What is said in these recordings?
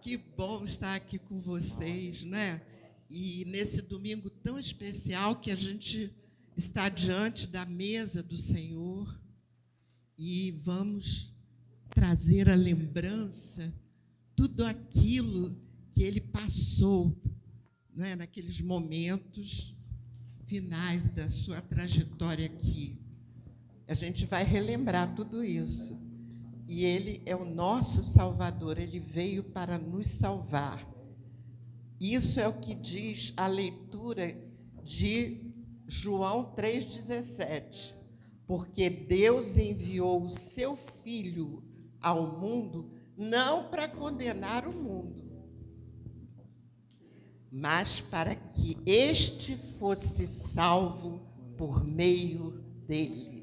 Que bom estar aqui com vocês, né? E nesse domingo tão especial que a gente está diante da mesa do Senhor e vamos trazer a lembrança tudo aquilo que Ele passou, né, naqueles momentos finais da sua trajetória aqui. A gente vai relembrar tudo isso. E Ele é o nosso Salvador, Ele veio para nos salvar. Isso é o que diz a leitura de João 3,17. Porque Deus enviou o seu Filho ao mundo, não para condenar o mundo, mas para que este fosse salvo por meio dele.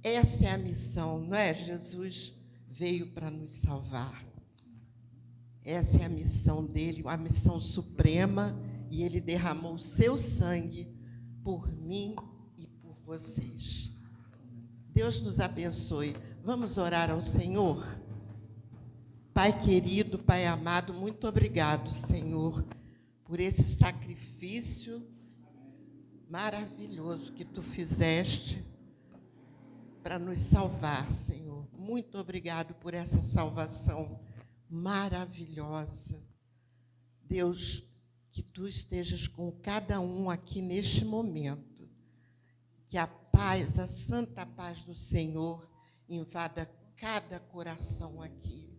Essa é a missão, não é? Jesus veio para nos salvar. Essa é a missão dele, a missão suprema, e ele derramou o seu sangue por mim e por vocês. Deus nos abençoe. Vamos orar ao Senhor? Pai querido, Pai amado, muito obrigado, Senhor, por esse sacrifício maravilhoso que Tu fizeste para nos salvar, Senhor. Muito obrigado por essa salvação maravilhosa. Deus, que Tu estejas com cada um aqui neste momento. Que a paz, a santa paz do Senhor invada cada coração aqui.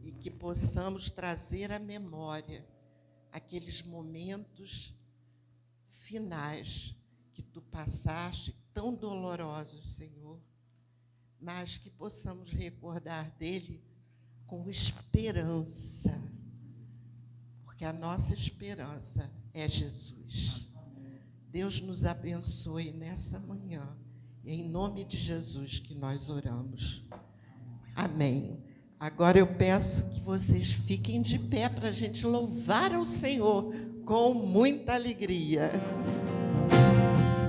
E que possamos trazer à memória aqueles momentos finais que Tu passaste, tão dolorosos, Senhor, mas que possamos recordar dele com esperança, porque a nossa esperança é Jesus. Deus nos abençoe nessa manhã, e é em nome de Jesus que nós oramos. Amém. Agora eu peço que vocês fiquem de pé para a gente louvar ao Senhor com muita alegria.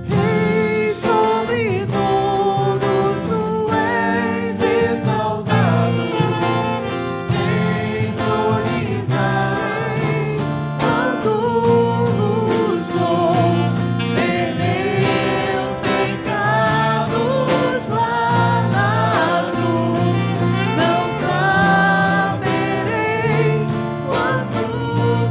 Rei sobre todos tu és exaltado, entronizarei quando nos vou ver meus pecados lá na cruz. Não saberei quanto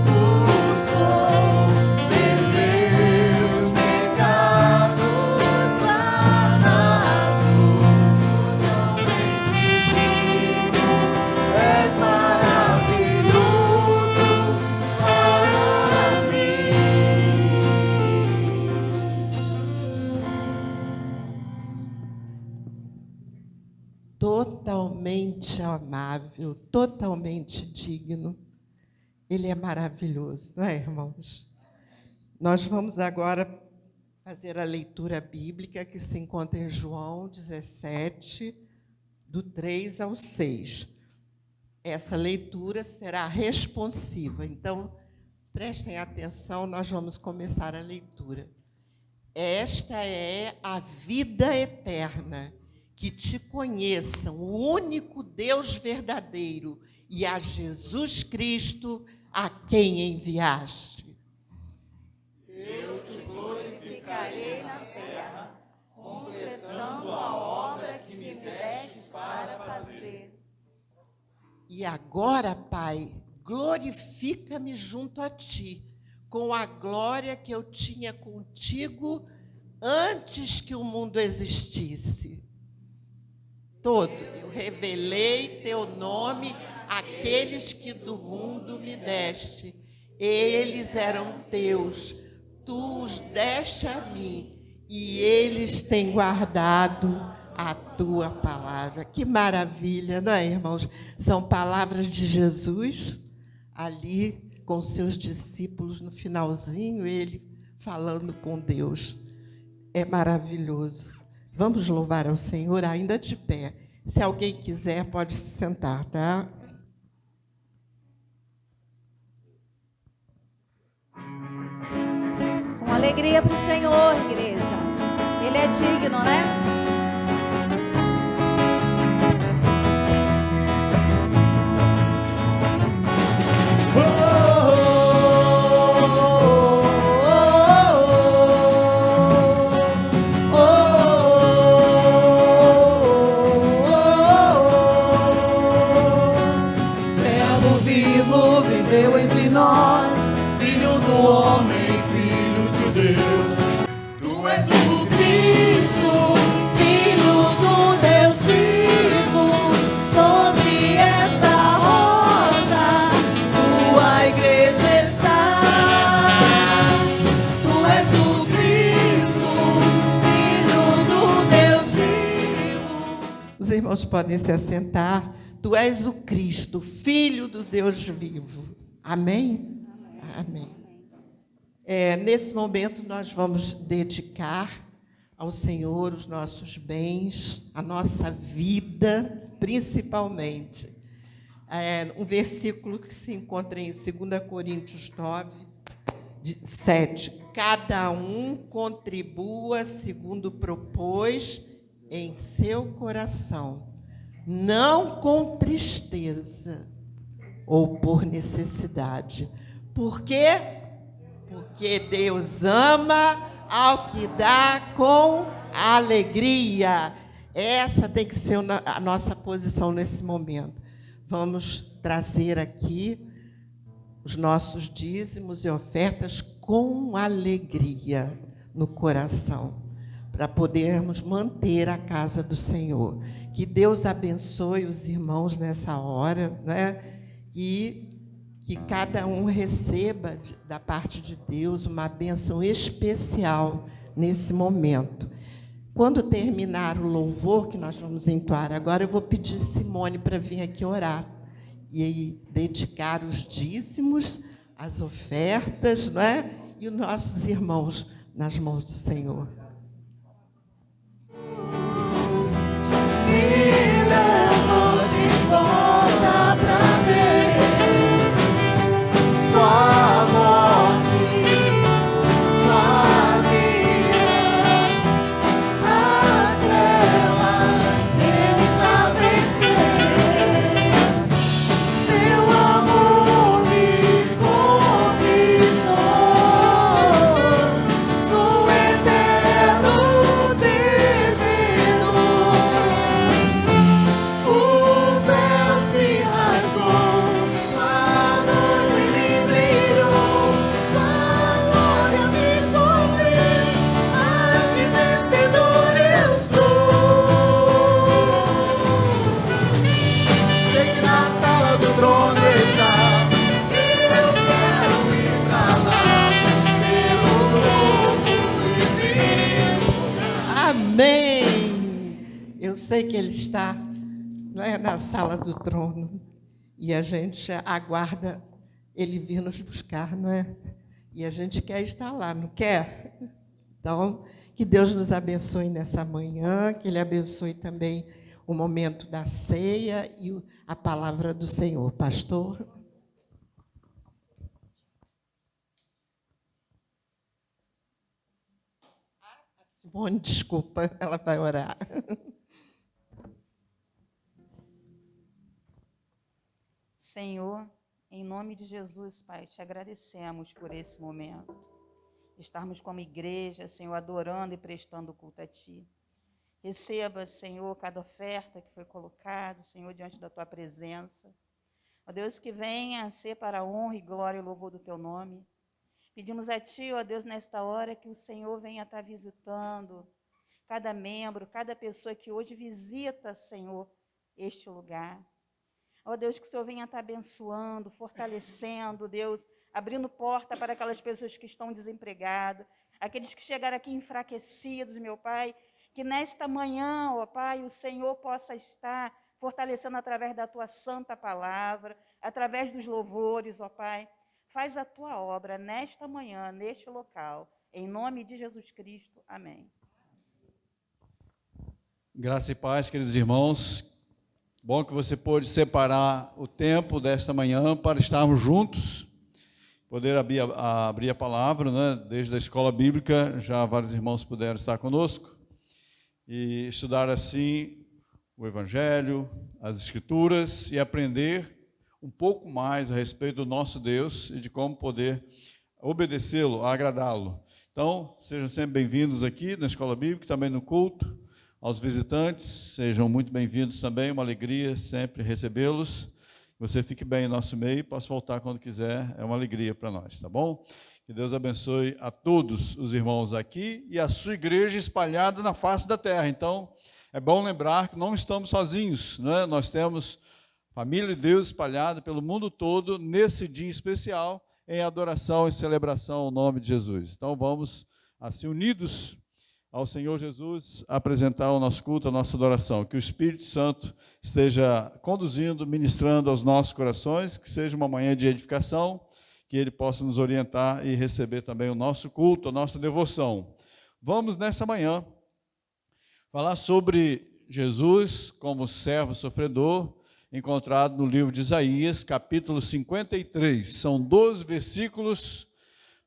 custou ver meus pecados lá na cruz. Totalmente digno, és maravilhoso para mim. Totalmente amável, totalmente digno. Ele é maravilhoso, não é, irmãos? Nós vamos agora fazer a leitura bíblica que se encontra em João 17, do 3 ao 6. Essa leitura será responsiva, então prestem atenção, nós vamos começar a leitura. Esta é a vida eterna, que te conheçam, o único Deus verdadeiro, e a Jesus Cristo, a quem enviaste. Eu te glorificarei na terra, completando a obra que me deste para fazer. E agora, Pai, glorifica-me junto a ti, com a glória que eu tinha contigo antes que o mundo existisse. Eu revelei teu nome àqueles que do mundo me deste. Eles eram teus, tu os deste a mim, e eles têm guardado a tua palavra. Que maravilha, não é, irmãos? São palavras de Jesus, ali com seus discípulos, no finalzinho, ele falando com Deus. É maravilhoso. Vamos louvar ao Senhor ainda de pé. Se alguém quiser, pode se sentar, tá? Com alegria para o Senhor, igreja. Ele é digno, né? nós, Filho do homem, Filho de Deus. Tu és o Cristo, Filho do Deus vivo. Sobre esta rocha, tua igreja está. Tu és o Cristo, Filho do Deus vivo. Os irmãos podem se assentar. Tu és o Cristo, Filho do Deus vivo. Amém? Amém. Nesse momento, nós vamos dedicar ao Senhor os nossos bens, a nossa vida, principalmente. Um versículo que se encontra em 2 Coríntios 9, 7. Cada um contribua segundo propôs em seu coração, não com tristeza ou por necessidade. Por quê? Porque Deus ama ao que dá com alegria. Essa tem que ser a nossa posição nesse momento. Vamos trazer aqui os nossos dízimos e ofertas com alegria no coração, para podermos manter a casa do Senhor. Que Deus abençoe os irmãos nessa hora, né? E que cada um receba da parte de Deus uma bênção especial nesse momento. Quando terminar o louvor que nós vamos entoar agora, eu vou pedir Simone para vir aqui orar e dedicar os dízimos, as ofertas, não é? E os nossos irmãos nas mãos do Senhor. Me levou de volta pra Deus. Sua morte, sua vida, as trevas ele já venceu. Seu amor me conquistou. Sou eterno divino. O véu se rasgou, a luz me brilhou, a glória me cobriu, mas de vencedor eu sou. Sei que na sala do trono está, e eu quero ir pra lá, pelo novo e vivo. Amém! Eu sei que Ele está, não é, na sala do trono, e a gente aguarda Ele vir nos buscar, não é? E a gente quer estar lá, não quer? Então, que Deus nos abençoe nessa manhã, que Ele abençoe também o momento da ceia e a palavra do Senhor. Pastor? Simone, desculpa, ela vai orar. Senhor, em nome de Jesus, Pai, te agradecemos por esse momento. Estarmos como igreja, Senhor, adorando e prestando culto a Ti. Receba, Senhor, cada oferta que foi colocada, Senhor, diante da Tua presença. Ó Deus, que venha a ser para a honra e glória e louvor do Teu nome. Pedimos a Ti, ó Deus, nesta hora, que o Senhor venha estar visitando cada membro, cada pessoa que hoje visita, Senhor, este lugar. Ó Deus, que o Senhor venha estar abençoando, fortalecendo, Deus, abrindo porta para aquelas pessoas que estão desempregadas, aqueles que chegaram aqui enfraquecidos, meu Pai, que nesta manhã, ó Pai, o Senhor possa estar fortalecendo através da Tua santa palavra, através dos louvores, ó Pai. Faz a Tua obra nesta manhã, neste local, em nome de Jesus Cristo. Amém. Graça e paz, queridos irmãos. Bom que você pôde separar o tempo desta manhã para estarmos juntos, poder abrir a palavra, né? Desde a escola bíblica, já vários irmãos puderam estar conosco e estudar assim o Evangelho, as Escrituras e aprender um pouco mais a respeito do nosso Deus e de como poder obedecê-lo, agradá-lo. Então, sejam sempre bem-vindos aqui na escola bíblica, também no culto. Aos visitantes, sejam muito bem-vindos também, uma alegria sempre recebê-los. você fique bem em nosso meio e possa voltar quando quiser. É uma alegria para nós, tá bom? Que Deus abençoe a todos os irmãos aqui e a sua igreja espalhada na face da terra. Então, é bom lembrar que não estamos sozinhos, né? Nós temos família de Deus espalhada pelo mundo todo nesse dia especial, em adoração e celebração ao nome de Jesus. Então, vamos, assim, unidos ao Senhor Jesus, apresentar o nosso culto, a nossa adoração. Que o Espírito Santo esteja conduzindo, ministrando aos nossos corações, que seja uma manhã de edificação, que Ele possa nos orientar e receber também o nosso culto, a nossa devoção. Vamos, nessa manhã, falar sobre Jesus como servo sofredor, encontrado no livro de Isaías, capítulo 53. São 12 versículos.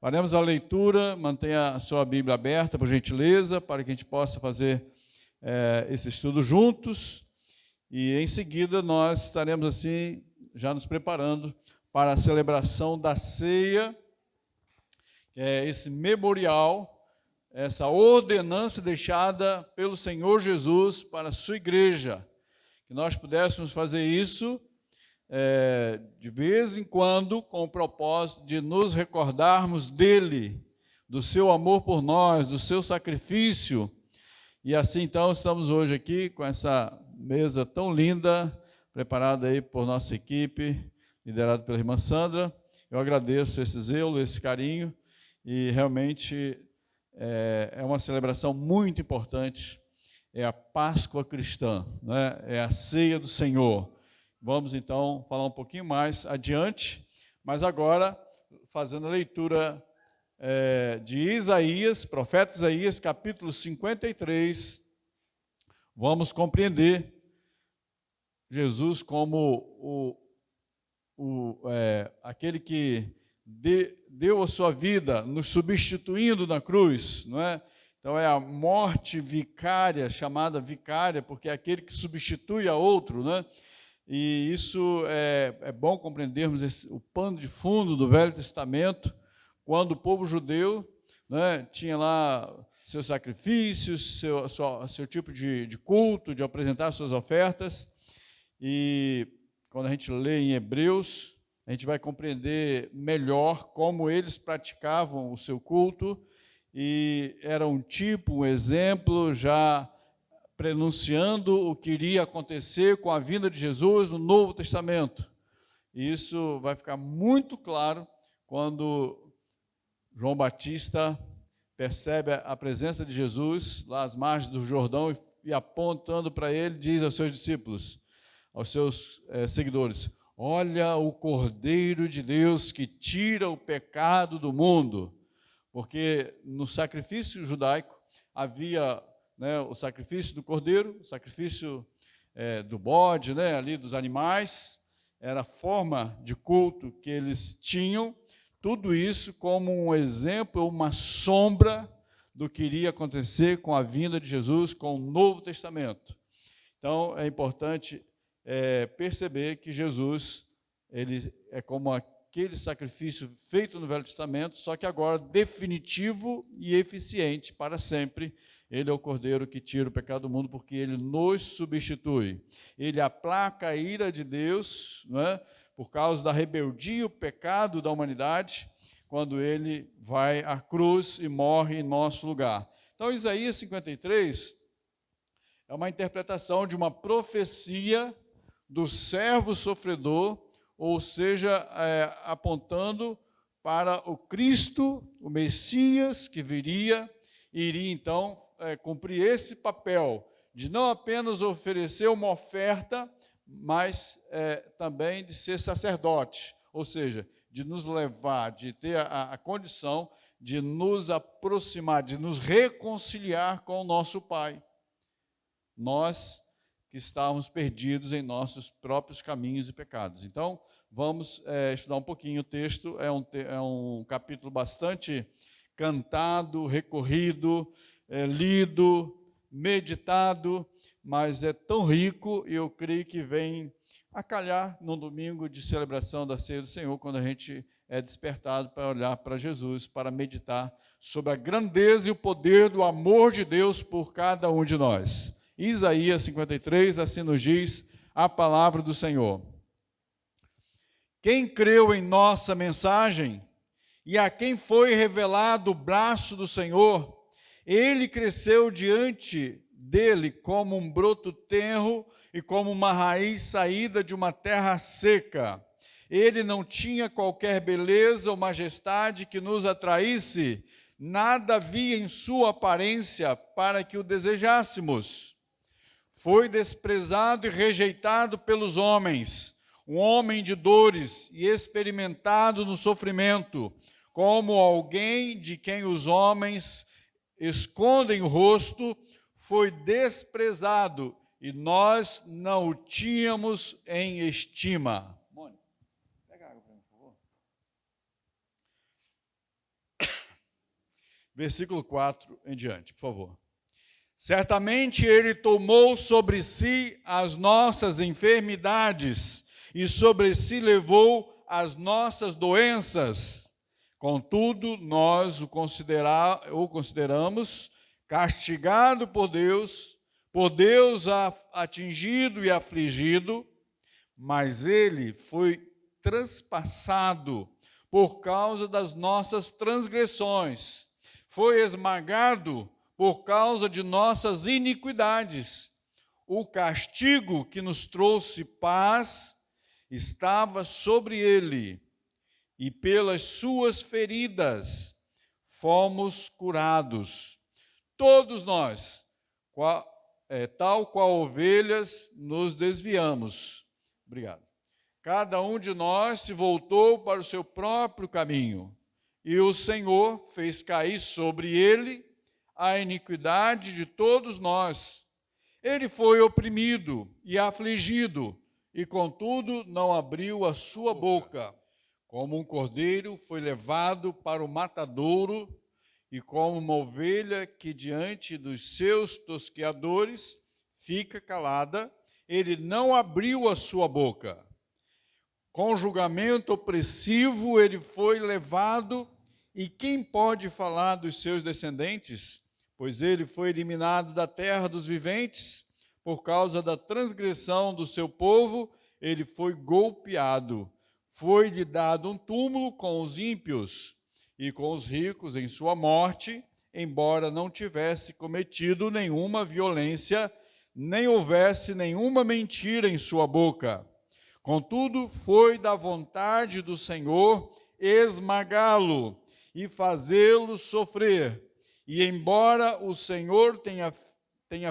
Faremos a leitura, mantenha a sua Bíblia aberta, por gentileza, para que a gente possa fazer esse estudo juntos. E em seguida nós estaremos assim, já nos preparando para a celebração da ceia, que é esse memorial, essa ordenança deixada pelo Senhor Jesus para a sua igreja. Que nós pudéssemos fazer isso de vez em quando, com o propósito de nos recordarmos dele, do seu amor por nós, do seu sacrifício. E assim, então, estamos hoje aqui com essa mesa tão linda, preparada aí por nossa equipe, liderada pela irmã Sandra. Eu agradeço esse zelo, esse carinho, e realmente é uma celebração muito importante. É a Páscoa cristã, né? É a ceia do Senhor. Vamos, então, falar um pouquinho mais adiante, mas agora, fazendo a leitura de Isaías, profeta Isaías, capítulo 53, vamos compreender Jesus como aquele que deu a sua vida, nos substituindo na cruz, não é? Então é a morte vicária, chamada vicária, porque é aquele que substitui a outro, né? E isso é bom compreendermos o pano de fundo do Velho Testamento, quando o povo judeu, né, tinha lá seus sacrifícios, seu tipo de culto, de apresentar suas ofertas. E quando a gente lê em Hebreus, a gente vai compreender melhor como eles praticavam o seu culto, e era um tipo, um exemplo, já prenunciando o que iria acontecer com a vinda de Jesus no Novo Testamento. E isso vai ficar muito claro quando João Batista percebe a presença de Jesus lá às margens do Jordão e apontando para ele, diz aos seus discípulos, aos seus seguidores: olha o Cordeiro de Deus que tira o pecado do mundo. Porque no sacrifício judaico havia, né, o sacrifício do cordeiro, o sacrifício do bode, né, ali dos animais, era a forma de culto que eles tinham, tudo isso como um exemplo, uma sombra do que iria acontecer com a vinda de Jesus, com o Novo Testamento. Então, é importante perceber que Jesus, ele é como aquele sacrifício feito no Velho Testamento, só que agora definitivo e eficiente para sempre. Ele é o Cordeiro que tira o pecado do mundo, porque ele nos substitui. Ele aplaca a ira de Deus, não é? Por causa da rebeldia e o pecado da humanidade, quando ele vai à cruz e morre em nosso lugar. Então, Isaías 53 é uma interpretação de uma profecia do servo sofredor, ou seja, apontando para o Cristo, o Messias que viria, e iria então cumprir esse papel de não apenas oferecer uma oferta, mas também de ser sacerdote, ou seja, de nos levar, de ter a condição de nos aproximar, de nos reconciliar com o nosso Pai. Nós que estávamos perdidos em nossos próprios caminhos e pecados. Então, vamos estudar um pouquinho o texto. É um capítulo bastante cantado, recorrido, lido, meditado, mas é tão rico, e eu creio que vem a calhar num domingo de celebração da Ceia do Senhor, quando a gente é despertado para olhar para Jesus, para meditar sobre a grandeza e o poder do amor de Deus por cada um de nós. Isaías 53, assim nos diz a palavra do Senhor. quem creu em nossa mensagem e a quem foi revelado o braço do Senhor, ele cresceu diante dele como um broto tenro e como uma raiz saída de uma terra seca. Ele não tinha qualquer beleza ou majestade que nos atraísse, nada havia em sua aparência para que o desejássemos. Foi desprezado e rejeitado pelos homens, um homem de dores e experimentado no sofrimento, como alguém de quem os homens escondem o rosto, foi desprezado e nós não o tínhamos em estima. Mônica, pega água para mim, por favor. Versículo 4 em diante, por favor. Certamente ele tomou sobre si as nossas enfermidades e sobre si levou as nossas doenças. Contudo, nós o consideramos castigado por Deus atingido e afligido, mas ele foi transpassado por causa das nossas transgressões, foi esmagado por causa de nossas iniquidades. O castigo que nos trouxe paz estava sobre ele, e pelas suas feridas fomos curados. Todos nós, tal qual ovelhas, nos desviamos. Obrigado. Cada um de nós se voltou para o seu próprio caminho, e o Senhor fez cair sobre ele a iniquidade de todos nós. Ele foi oprimido e afligido, e contudo não abriu a sua boca. Como um cordeiro foi levado para o matadouro, e como uma ovelha que diante dos seus tosqueadores fica calada, ele não abriu a sua boca. Com julgamento opressivo ele foi levado, e quem pode falar dos seus descendentes? Pois ele foi eliminado da terra dos viventes, por causa da transgressão do seu povo, ele foi golpeado. Foi-lhe dado um túmulo com os ímpios e com os ricos em sua morte, embora não tivesse cometido nenhuma violência, nem houvesse nenhuma mentira em sua boca. Contudo, foi da vontade do Senhor esmagá-lo e fazê-lo sofrer. E embora o Senhor tenha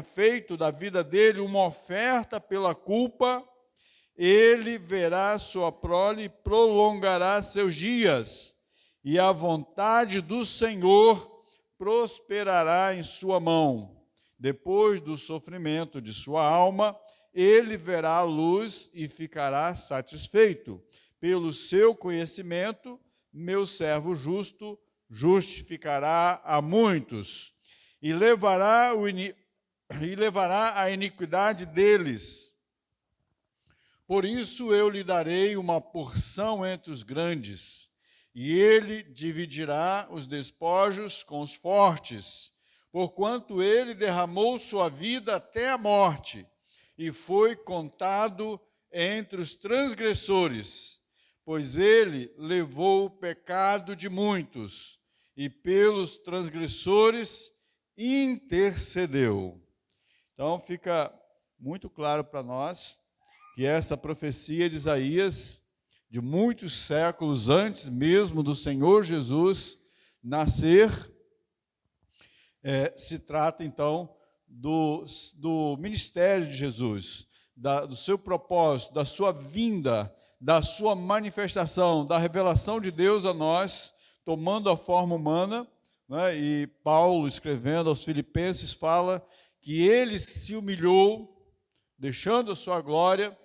feito da vida dele uma oferta pela culpa, ele verá sua prole e prolongará seus dias, e a vontade do Senhor prosperará em sua mão. Depois do sofrimento de sua alma, ele verá a luz e ficará satisfeito. Pelo seu conhecimento, meu servo justo justificará a muitos, e levará a iniquidade deles. Por isso eu lhe darei uma porção entre os grandes, e ele dividirá os despojos com os fortes, porquanto ele derramou sua vida até a morte, e foi contado entre os transgressores, pois ele levou o pecado de muitos, e pelos transgressores intercedeu. Então fica muito claro para nós que essa profecia de Isaías, de muitos séculos antes mesmo do Senhor Jesus nascer, se trata então do ministério de Jesus, do seu propósito, da sua vinda, da sua manifestação, da revelação de Deus a nós, tomando a forma humana, né? E Paulo, escrevendo aos Filipenses, fala que ele se humilhou, deixando a sua glória,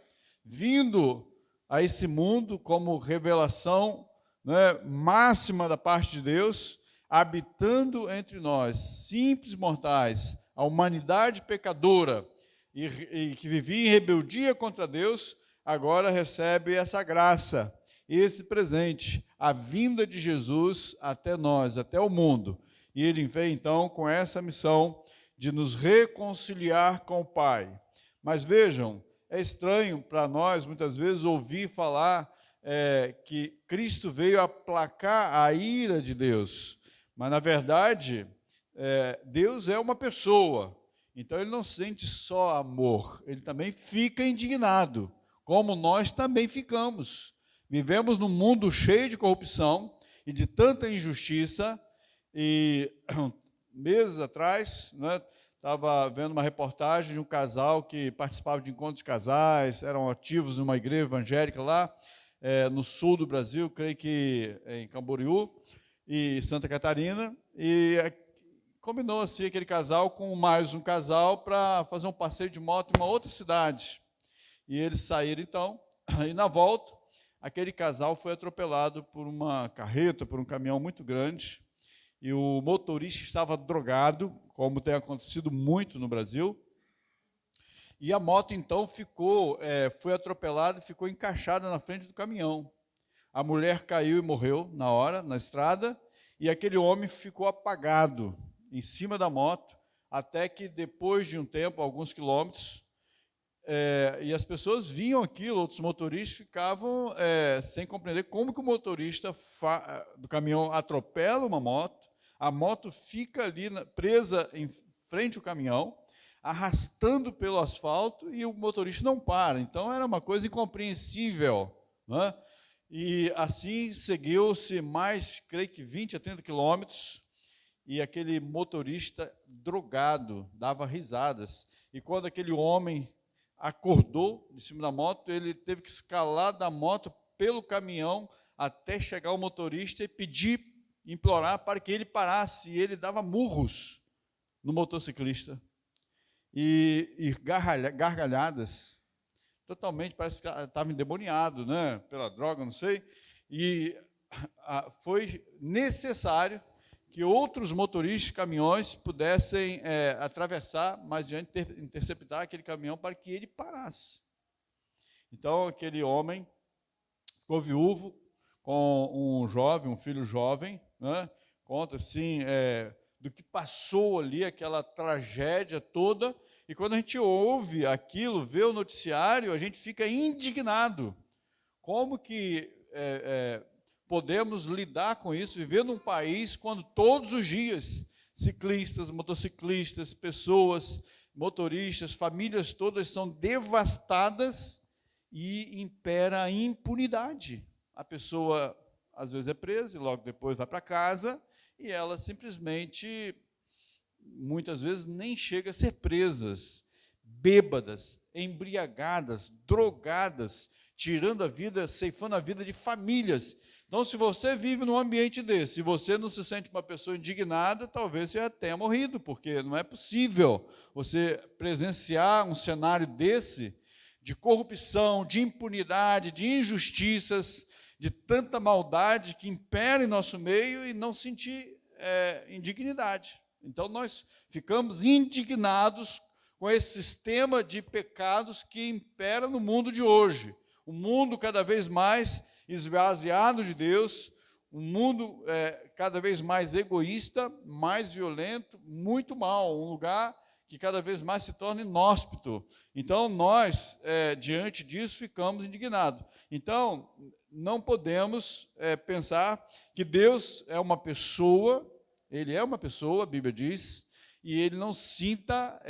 vindo a esse mundo como revelação, né, máxima da parte de Deus, habitando entre nós, simples mortais, a humanidade pecadora e que vivia em rebeldia contra Deus, agora recebe essa graça, esse presente, a vinda de Jesus até nós, até o mundo. E ele vem então com essa missão de nos reconciliar com o Pai. Mas vejam, é estranho para nós, muitas vezes, ouvir falar que Cristo veio aplacar a ira de Deus, mas na verdade Deus é uma pessoa, então ele não sente só amor, ele também fica indignado, como nós também ficamos. Vivemos num mundo cheio de corrupção e de tanta injustiça, e meses atrás, estava vendo uma reportagem de um casal que participava de encontros de casais, eram ativos numa igreja evangélica lá, no sul do Brasil, creio que em Camboriú e Santa Catarina, e combinou-se aquele casal com mais um casal para fazer um passeio de moto em uma outra cidade. E eles saíram então, e na volta, aquele casal foi atropelado por uma carreta, por um caminhão muito grande, e o motorista estava drogado, como tem acontecido muito no Brasil, e a moto então foi atropelada e ficou encaixada na frente do caminhão. A mulher caiu e morreu na hora, na estrada, e aquele homem ficou apagado em cima da moto, até que depois de um tempo, alguns quilômetros, e as pessoas viam aquilo, outros motoristas ficavam sem compreender como que o motorista do caminhão atropela uma moto, a moto fica ali presa em frente ao caminhão, arrastando pelo asfalto, e o motorista não para. Então era uma coisa incompreensível, né? E assim seguiu-se mais, creio que 20 a 30 quilômetros, e aquele motorista drogado dava risadas. E quando aquele homem acordou de cima da moto, ele teve que escalar da moto pelo caminhão até chegar ao motorista e implorar para que ele parasse. E ele dava murros no motociclista. E gargalhadas, totalmente, parece que estava endemoniado, né, pela droga, não sei. E foi necessário que outros motoristas de caminhões pudessem atravessar mais adiante, interceptar aquele caminhão para que ele parasse. Então, aquele homem ficou viúvo com um filho jovem, né? Conta assim, do que passou ali, aquela tragédia toda, e quando a gente ouve aquilo, vê o noticiário, a gente fica indignado. Como que podemos lidar com isso, viver num país quando todos os dias ciclistas, motociclistas, pessoas, motoristas, famílias todas são devastadas e impera a impunidade. A pessoa às vezes é presa e logo depois vai para casa e ela simplesmente, muitas vezes, nem chega a ser presas, bêbadas, embriagadas, drogadas, tirando a vida, ceifando a vida de famílias. Então, se você vive num ambiente desse, se você não se sente uma pessoa indignada, talvez você já tenha morrido, porque não é possível você presenciar um cenário desse, de corrupção, de impunidade, de injustiças, de tanta maldade que impera em nosso meio e não sentir indignidade. Então, nós ficamos indignados com esse sistema de pecados que impera no mundo de hoje. O mundo cada vez mais esvaziado de Deus, um mundo cada vez mais egoísta, mais violento, muito mal, um lugar que cada vez mais se torna inóspito. Então, nós, diante disso, ficamos indignados. Então, não podemos pensar que Deus é uma pessoa, Ele é uma pessoa, a Bíblia diz, e Ele não sinta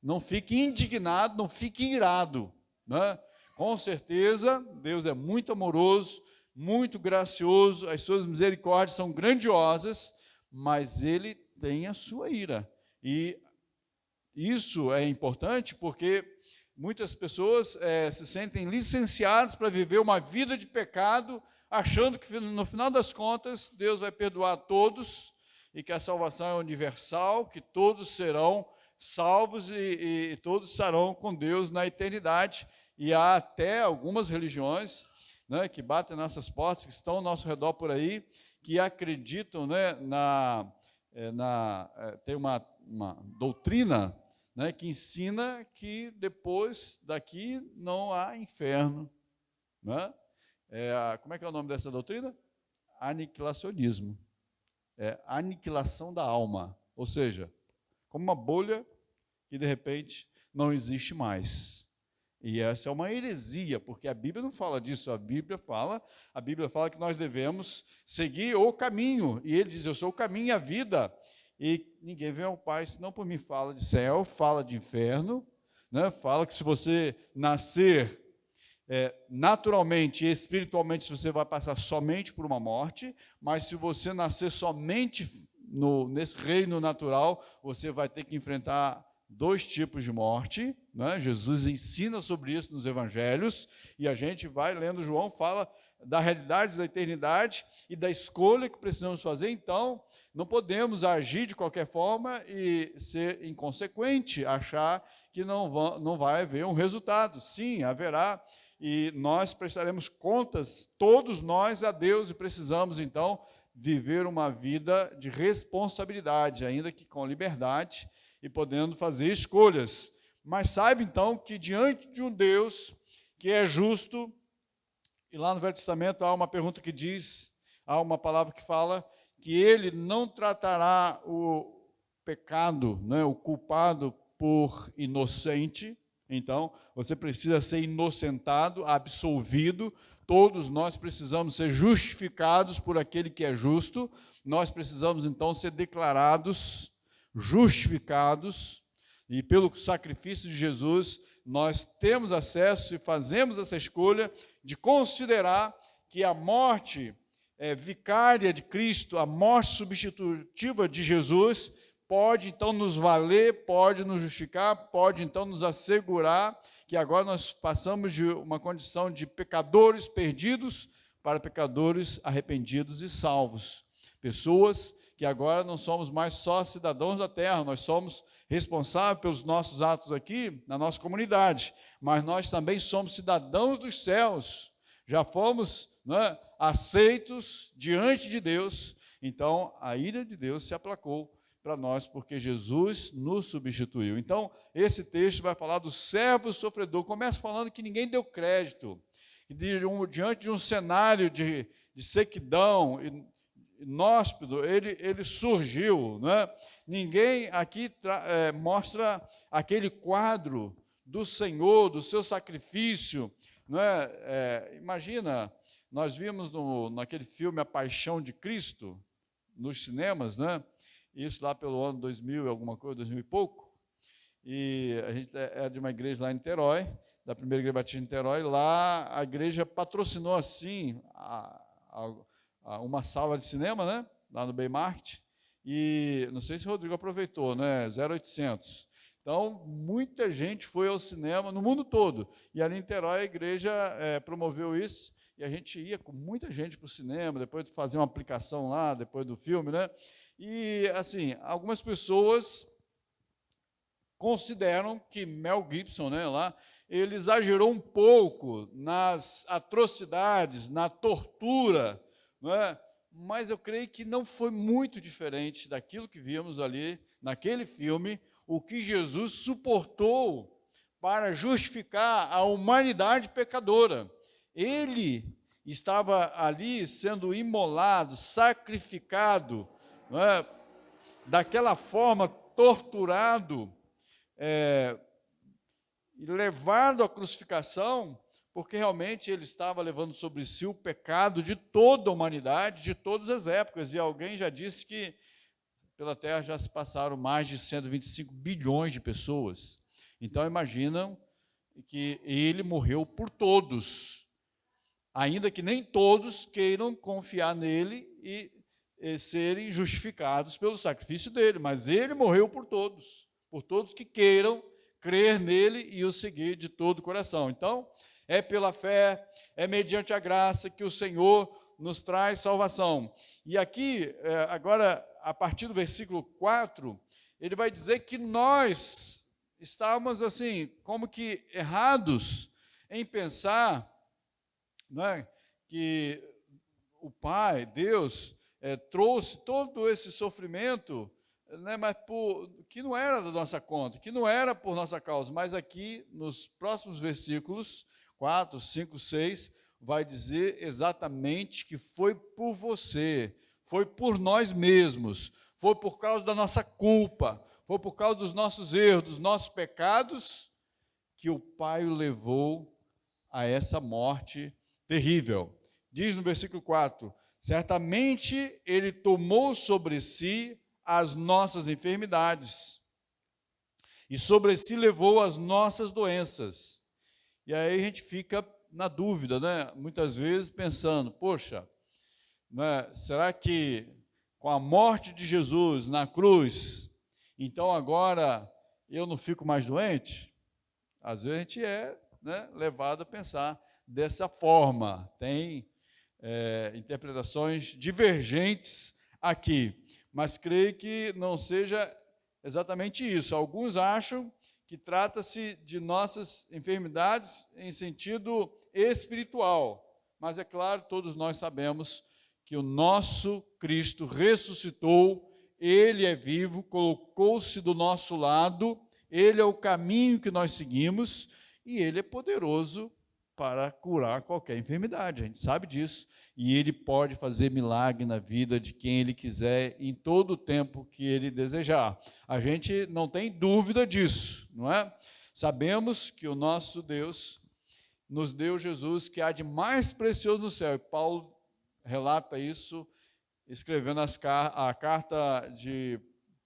não fique indignado, não fique irado, né? Com certeza, Deus é muito amoroso, muito gracioso, as suas misericórdias são grandiosas, mas Ele tem a sua ira. E isso é importante porque muitas pessoas se sentem licenciadas para viver uma vida de pecado, achando que no final das contas Deus vai perdoar todos e que a salvação é universal, que todos serão salvos e todos estarão com Deus na eternidade. E há até algumas religiões, né, que batem nossas portas, que estão ao nosso redor por aí, que acreditam, né, tem uma doutrina, né, que ensina que depois daqui não há inferno, né? Como é que é o nome dessa doutrina? Aniquilacionismo. Aniquilação da alma, ou seja, como uma bolha que de repente não existe mais. E essa é uma heresia, porque a Bíblia não fala disso, a Bíblia fala que nós devemos seguir o caminho. E ele diz: eu sou o caminho e a vida. E ninguém vem ao Pai senão por mim. Fala de céu, fala de inferno, né? Fala que se você nascer naturalmente e espiritualmente, você vai passar somente por uma morte, mas se você nascer somente nesse reino natural, você vai ter que enfrentar 2 tipos de morte, né? Jesus ensina sobre isso nos evangelhos, e a gente vai lendo João, fala da realidade da eternidade e da escolha que precisamos fazer. Então, não podemos agir de qualquer forma e ser inconsequente, achar que não vai haver um resultado. Sim, haverá, e nós prestaremos contas, todos nós, a Deus, e precisamos, então, viver uma vida de responsabilidade, ainda que com liberdade, e podendo fazer escolhas. Mas saiba, então, que diante de um Deus que é justo, e lá no Velho Testamento há uma pergunta que diz, há uma palavra que fala, que ele não tratará o pecado, né, o culpado, por inocente. Então, você precisa ser inocentado, absolvido. Todos nós precisamos ser justificados por aquele que é justo. Nós precisamos, então, ser declarados justificados, e pelo sacrifício de Jesus, nós temos acesso e fazemos essa escolha de considerar que a morte vicária de Cristo, a morte substitutiva de Jesus, pode então nos valer, pode nos justificar, pode então nos assegurar que agora nós passamos de uma condição de pecadores perdidos para pecadores arrependidos e salvos. Pessoas que agora não somos mais só cidadãos da terra, nós somos responsáveis pelos nossos atos aqui na nossa comunidade, mas nós também somos cidadãos dos céus, já fomos, né, aceitos diante de Deus. Então a ira de Deus se aplacou para nós, porque Jesus nos substituiu. Então esse texto vai falar do servo sofredor. Começa falando que ninguém deu crédito, que diante de um cenário de sequidão inóspito, ele surgiu, né? Ninguém aqui mostra aquele quadro do Senhor, do seu sacrifício, né? Imagina, nós vimos naquele filme A Paixão de Cristo, nos cinemas, né? Isso lá pelo ano 2000, alguma coisa, 2000 e pouco, e a gente é de uma igreja lá em Niterói, da Primeira Igreja Batista de Niterói. Lá a igreja patrocinou assim uma sala de cinema, né, lá no Bay Market, e não sei se o Rodrigo aproveitou, né, 0800. Então, muita gente foi ao cinema no mundo todo, e ali em Niterói a igreja promoveu isso, e a gente ia com muita gente para o cinema, depois de fazer uma aplicação lá, depois do filme, né, e assim, algumas pessoas consideram que Mel Gibson, né, lá, ele exagerou um pouco nas atrocidades, na tortura, não é? Mas eu creio que não foi muito diferente daquilo que vimos ali naquele filme, o que Jesus suportou para justificar a humanidade pecadora. Ele estava ali sendo imolado, sacrificado, não é? Daquela forma, torturado, e levado à crucificação, porque realmente ele estava levando sobre si o pecado de toda a humanidade, de todas as épocas. E alguém já disse que pela Terra já se passaram mais de 125 bilhões de pessoas. Então imaginam que ele morreu por todos, ainda que nem todos queiram confiar nele e serem justificados pelo sacrifício dele, mas ele morreu por todos que queiram crer nele e o seguir de todo o coração. Então, é pela fé, é mediante a graça que o Senhor nos traz salvação. E aqui, agora, a partir do versículo 4, ele vai dizer que nós estávamos assim, como que errados em pensar, né, que o Pai, Deus, trouxe todo esse sofrimento, né, mas que não era da nossa conta, que não era por nossa causa. Mas aqui, nos próximos versículos, 4, 5, 6, vai dizer exatamente que foi por você, foi por nós mesmos, foi por causa da nossa culpa, foi por causa dos nossos erros, dos nossos pecados, que o Pai o levou a essa morte terrível. Diz no versículo 4: certamente ele tomou sobre si as nossas enfermidades e sobre si levou as nossas doenças. E aí a gente fica na dúvida, né? Muitas vezes pensando, poxa, né, será que com a morte de Jesus na cruz, então agora eu não fico mais doente? Às vezes a gente é, né, levado a pensar dessa forma. Tem interpretações divergentes aqui, mas creio que não seja exatamente isso. Alguns acham que trata-se de nossas enfermidades em sentido espiritual, mas é claro, todos nós sabemos que o nosso Cristo ressuscitou, Ele é vivo, colocou-se do nosso lado, Ele é o caminho que nós seguimos e Ele é poderoso para curar qualquer enfermidade, a gente sabe disso, e Ele pode fazer milagre na vida de quem Ele quiser, em todo o tempo que Ele desejar. A gente não tem dúvida disso, não é? Sabemos que o nosso Deus nos deu Jesus, que há de mais precioso no céu, e Paulo relata isso, escrevendo a carta de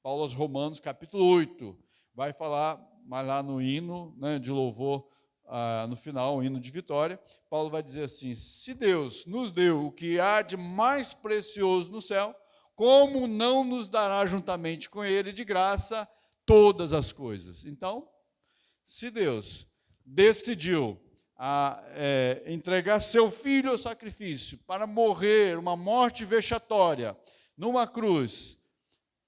Paulo aos Romanos, capítulo 8, vai falar, mas lá no hino, né, de louvor, no final, o hino de vitória, Paulo vai dizer assim: se Deus nos deu o que há de mais precioso no céu, como não nos dará juntamente com Ele de graça todas as coisas? Então, se Deus decidiu entregar seu filho ao sacrifício para morrer uma morte vexatória numa cruz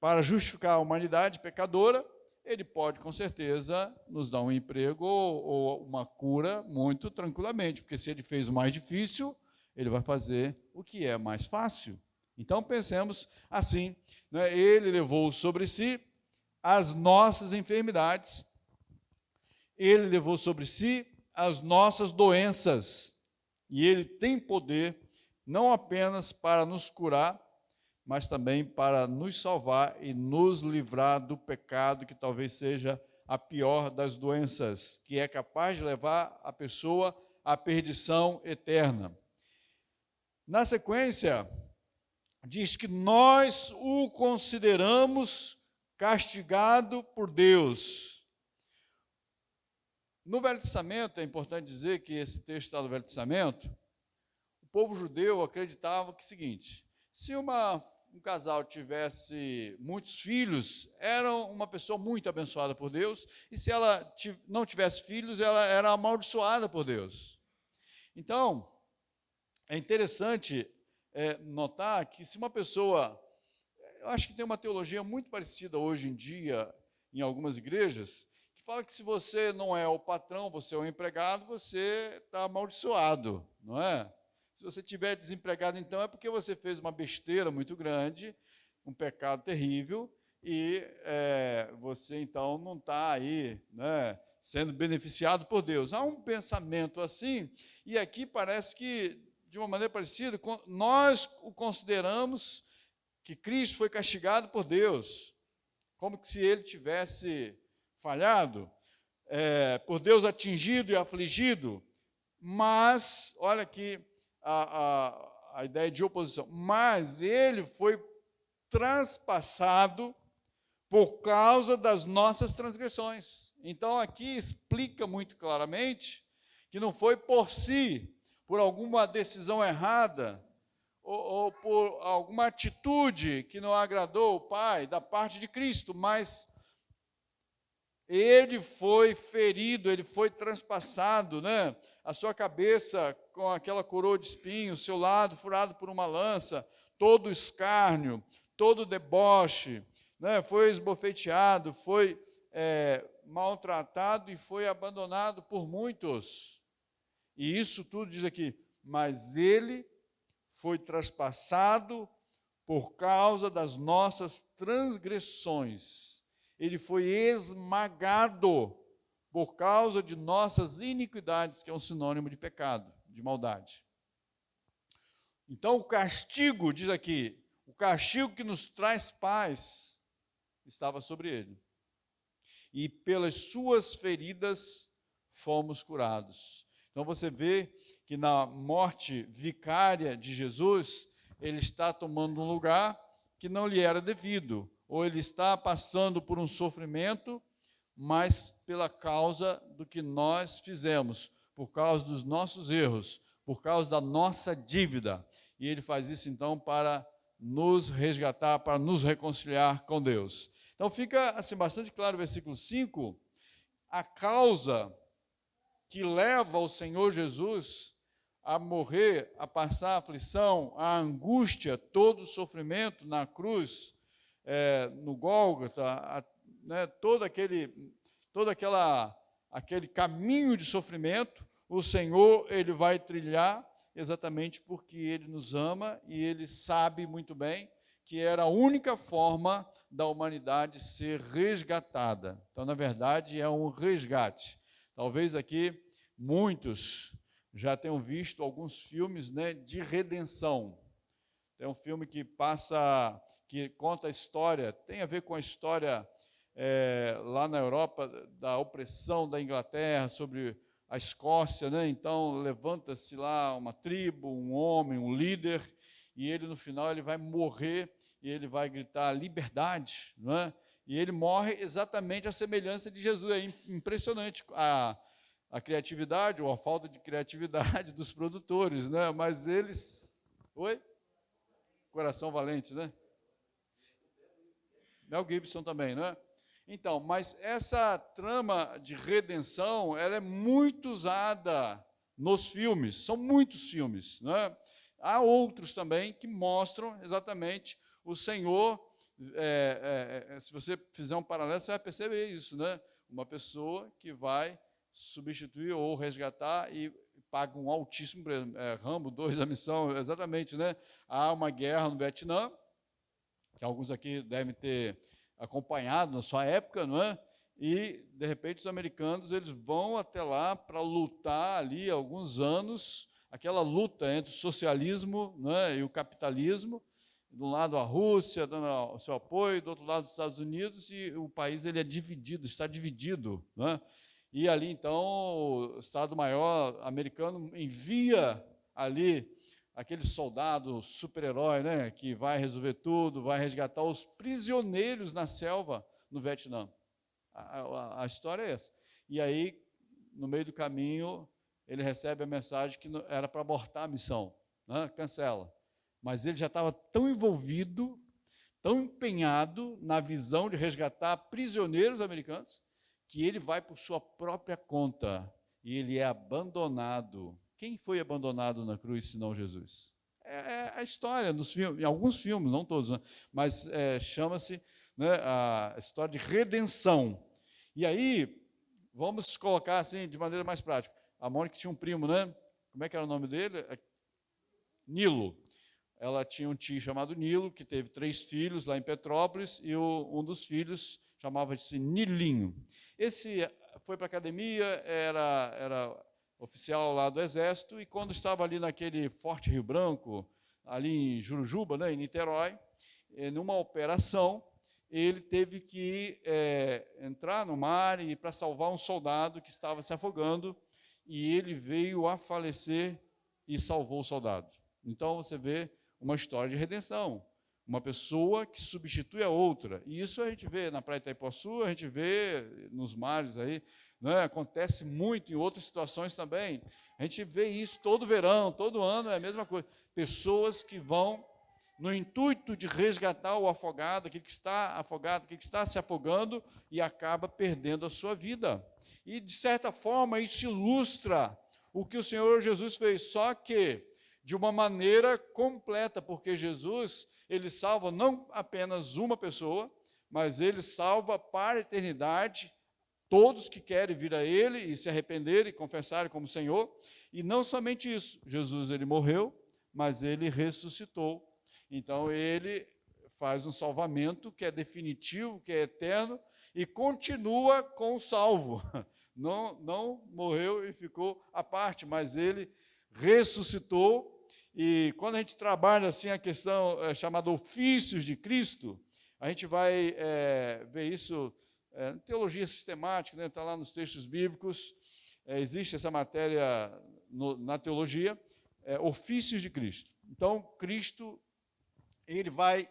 para justificar a humanidade pecadora, Ele pode, com certeza, nos dar um emprego ou uma cura muito tranquilamente, porque se Ele fez o mais difícil, Ele vai fazer o que é mais fácil. Então, pensemos assim, né? Ele levou sobre si as nossas enfermidades, Ele levou sobre si as nossas doenças, e Ele tem poder, não apenas para nos curar, mas também para nos salvar e nos livrar do pecado, que talvez seja a pior das doenças, que é capaz de levar a pessoa à perdição eterna. Na sequência, diz que nós o consideramos castigado por Deus. No Velho Testamento, é importante dizer que esse texto está no Velho Testamento, o povo judeu acreditava que é o seguinte: se um casal tivesse muitos filhos, era uma pessoa muito abençoada por Deus, e se ela não tivesse filhos, ela era amaldiçoada por Deus. Então, é interessante notar que se uma pessoa, eu acho que tem uma teologia muito parecida hoje em dia em algumas igrejas, que fala que se você não é o patrão, você é o empregado, você está amaldiçoado, não é? Se você estiver desempregado, então, é porque você fez uma besteira muito grande, um pecado terrível, e você, então, não está aí, né, sendo beneficiado por Deus. Há um pensamento assim, e aqui parece que, de uma maneira parecida, nós o consideramos que Cristo foi castigado por Deus, como se Ele tivesse falhado, por Deus atingido e afligido, mas, olha aqui, a ideia de oposição, mas Ele foi transpassado por causa das nossas transgressões. Então, aqui explica muito claramente que não foi por si, por alguma decisão errada, ou por alguma atitude que não agradou o Pai, da parte de Cristo, mas Ele foi ferido, Ele foi transpassado, né? A sua cabeça com aquela coroa de espinhos, seu lado furado por uma lança, todo escárnio, todo deboche, né? Foi esbofeteado, foi maltratado e foi abandonado por muitos. E isso tudo diz aqui, mas Ele foi traspassado por causa das nossas transgressões. Ele foi esmagado por causa de nossas iniquidades, que é um sinônimo de pecado, de maldade. Então, o castigo, diz aqui, o castigo que nos traz paz, estava sobre Ele. E pelas suas feridas fomos curados. Então você vê que na morte vicária de Jesus, ele está tomando um lugar que não lhe era devido, ou ele está passando por um sofrimento, mas pela causa do que nós fizemos, por causa dos nossos erros, por causa da nossa dívida. E ele faz isso então para nos resgatar, para nos reconciliar com Deus. Então fica assim bastante claro o versículo 5, a causa que leva o Senhor Jesus a morrer, a passar a aflição, a angústia, todo o sofrimento na cruz, no Gólgota, todo aquele caminho de sofrimento, o Senhor ele vai trilhar exatamente porque Ele nos ama e Ele sabe muito bem que era a única forma da humanidade ser resgatada. Então, na verdade, é um resgate. Talvez aqui muitos já tenham visto alguns filmes, de redenção. Tem um filme que conta a história, tem a ver com a história lá na Europa, da opressão da Inglaterra sobre a Escócia, Então levanta-se lá uma tribo, um homem, um líder, e ele no final ele vai morrer e ele vai gritar liberdade, E ele morre exatamente à semelhança de Jesus. É impressionante a criatividade ou a falta de criatividade dos produtores, Mas eles... Oi? Coração Valente, Mel Gibson também, Então, mas essa trama de redenção, ela é muito usada nos filmes, são muitos filmes, Há outros também que mostram exatamente o Senhor, se você fizer um paralelo, você vai perceber isso, Uma pessoa que vai substituir ou resgatar e paga um altíssimo preço. Rambo 2, a missão, exatamente, Há uma guerra no Vietnã, que alguns aqui devem ter acompanhado na sua época, E, de repente, os americanos eles vão até lá para lutar ali alguns anos, aquela luta entre o socialismo e o capitalismo, de um lado a Rússia dando o seu apoio, do outro lado os Estados Unidos, e o país ele é dividido, está dividido, E ali, então, o Estado-Maior americano envia ali aquele soldado super-herói, que vai resolver tudo, vai resgatar os prisioneiros na selva no Vietnã. A história é essa. E aí, no meio do caminho, ele recebe a mensagem que era para abortar a missão, cancela. Mas ele já estava tão envolvido, tão empenhado na visão de resgatar prisioneiros americanos, que ele vai por sua própria conta e ele é abandonado. Quem foi abandonado na cruz, senão Jesus? É a história nos filmes, em alguns filmes, não todos, mas chama-se a história de redenção. E aí, vamos colocar assim, de maneira mais prática. A Mônica tinha um primo, Como é que era o nome dele? Nilo. Ela tinha um tio chamado Nilo, que teve 3 filhos lá em Petrópolis, e um dos filhos chamava-se Nilinho. Esse foi para a academia, era oficial lá do Exército, e quando estava ali naquele Forte Rio Branco, ali em Jurujuba, em Niterói, numa operação, ele teve que entrar no mar e para salvar um soldado que estava se afogando, e ele veio a falecer e salvou o soldado. Então você vê uma história de redenção, uma pessoa que substitui a outra. E isso a gente vê na Praia de Itaipuaçu, a gente vê nos mares aí, acontece muito em outras situações também. A gente vê isso todo verão, todo ano, é a mesma coisa. Pessoas que vão no intuito de resgatar o afogado, aquele que está afogado, aquele que está se afogando e acaba perdendo a sua vida. E, de certa forma, isso ilustra o que o Senhor Jesus fez, só que de uma maneira completa, porque Jesus, ele salva não apenas uma pessoa, mas ele salva para a eternidade todos que querem vir a ele e se arrependerem e confessarem como Senhor. E não somente isso, Jesus ele morreu, mas ele ressuscitou. Então ele faz um salvamento que é definitivo, que é eterno e continua com o salvo. Não morreu e ficou à parte, mas ele ressuscitou. E quando a gente trabalha assim a questão chamada ofícios de Cristo, a gente vai ver isso em teologia sistemática, está lá nos textos bíblicos. existe essa matéria na teologia, ofícios de Cristo. Então, Cristo, ele vai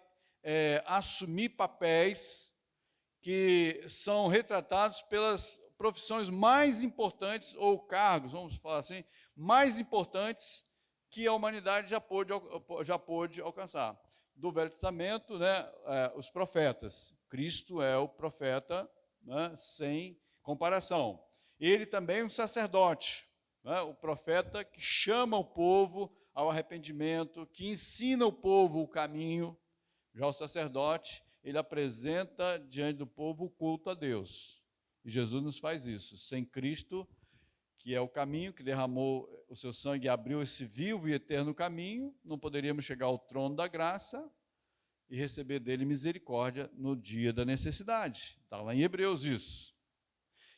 assumir papéis que são retratados pelas profissões mais importantes, ou cargos, vamos falar assim, mais importantes que a humanidade já pôde alcançar. Do Velho Testamento, né, os profetas. Cristo é o profeta, né, sem comparação. Ele também é um sacerdote, né, o profeta que chama o povo ao arrependimento, que ensina o povo o caminho. Já o sacerdote, ele apresenta diante do povo o culto a Deus. E Jesus nos faz isso. Sem Cristo, que é o caminho, que derramou o seu sangue e abriu esse vivo e eterno caminho, não poderíamos chegar ao trono da graça e receber dele misericórdia no dia da necessidade. Está lá em Hebreus isso.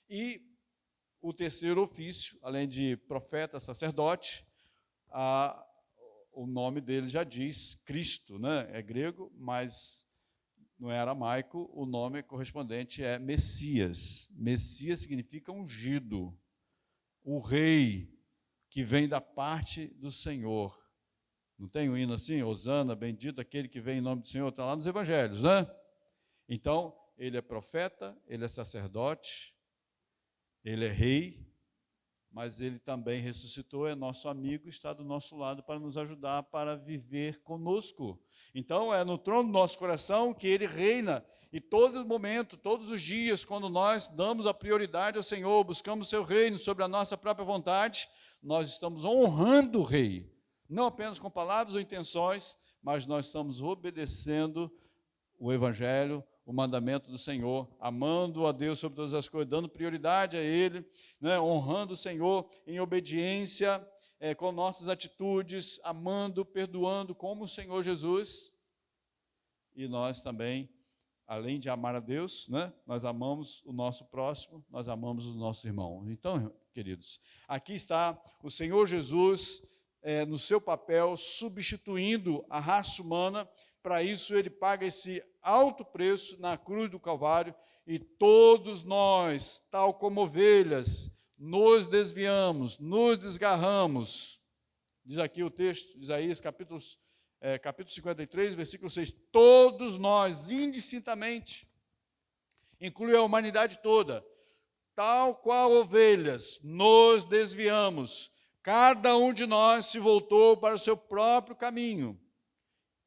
E o terceiro ofício, além de profeta, sacerdote, o nome dele já diz Cristo, né? É grego, mas não é aramaico, o nome correspondente é Messias. Messias significa ungido, o rei que vem da parte do Senhor. Não tem um hino assim? Hosana, bendito aquele que vem em nome do Senhor, está lá nos evangelhos, né? Então, ele é profeta, ele é sacerdote, ele é rei, mas ele também ressuscitou, é nosso amigo, está do nosso lado para nos ajudar, para viver conosco. Então, é no trono do nosso coração que ele reina, e todo momento, todos os dias, quando nós damos a prioridade ao Senhor, buscamos o seu reino sobre a nossa própria vontade, nós estamos honrando o rei, não apenas com palavras ou intenções, mas nós estamos obedecendo o evangelho, o mandamento do Senhor, amando a Deus sobre todas as coisas, dando prioridade a Ele, né, honrando o Senhor em obediência, com nossas atitudes, amando, perdoando como o Senhor Jesus. E nós também, além de amar a Deus, né, nós amamos o nosso próximo, nós amamos o nosso irmão. Então, queridos, aqui está o Senhor Jesus no seu papel, substituindo a raça humana. Para isso ele paga esse alto preço na cruz do Calvário, e todos nós, tal como ovelhas, nos desviamos, nos desgarramos. Diz aqui o texto de Isaías, capítulo 53, versículo 6, todos nós, indistintamente, inclui a humanidade toda, tal qual ovelhas, nos desviamos, cada um de nós se voltou para o seu próprio caminho,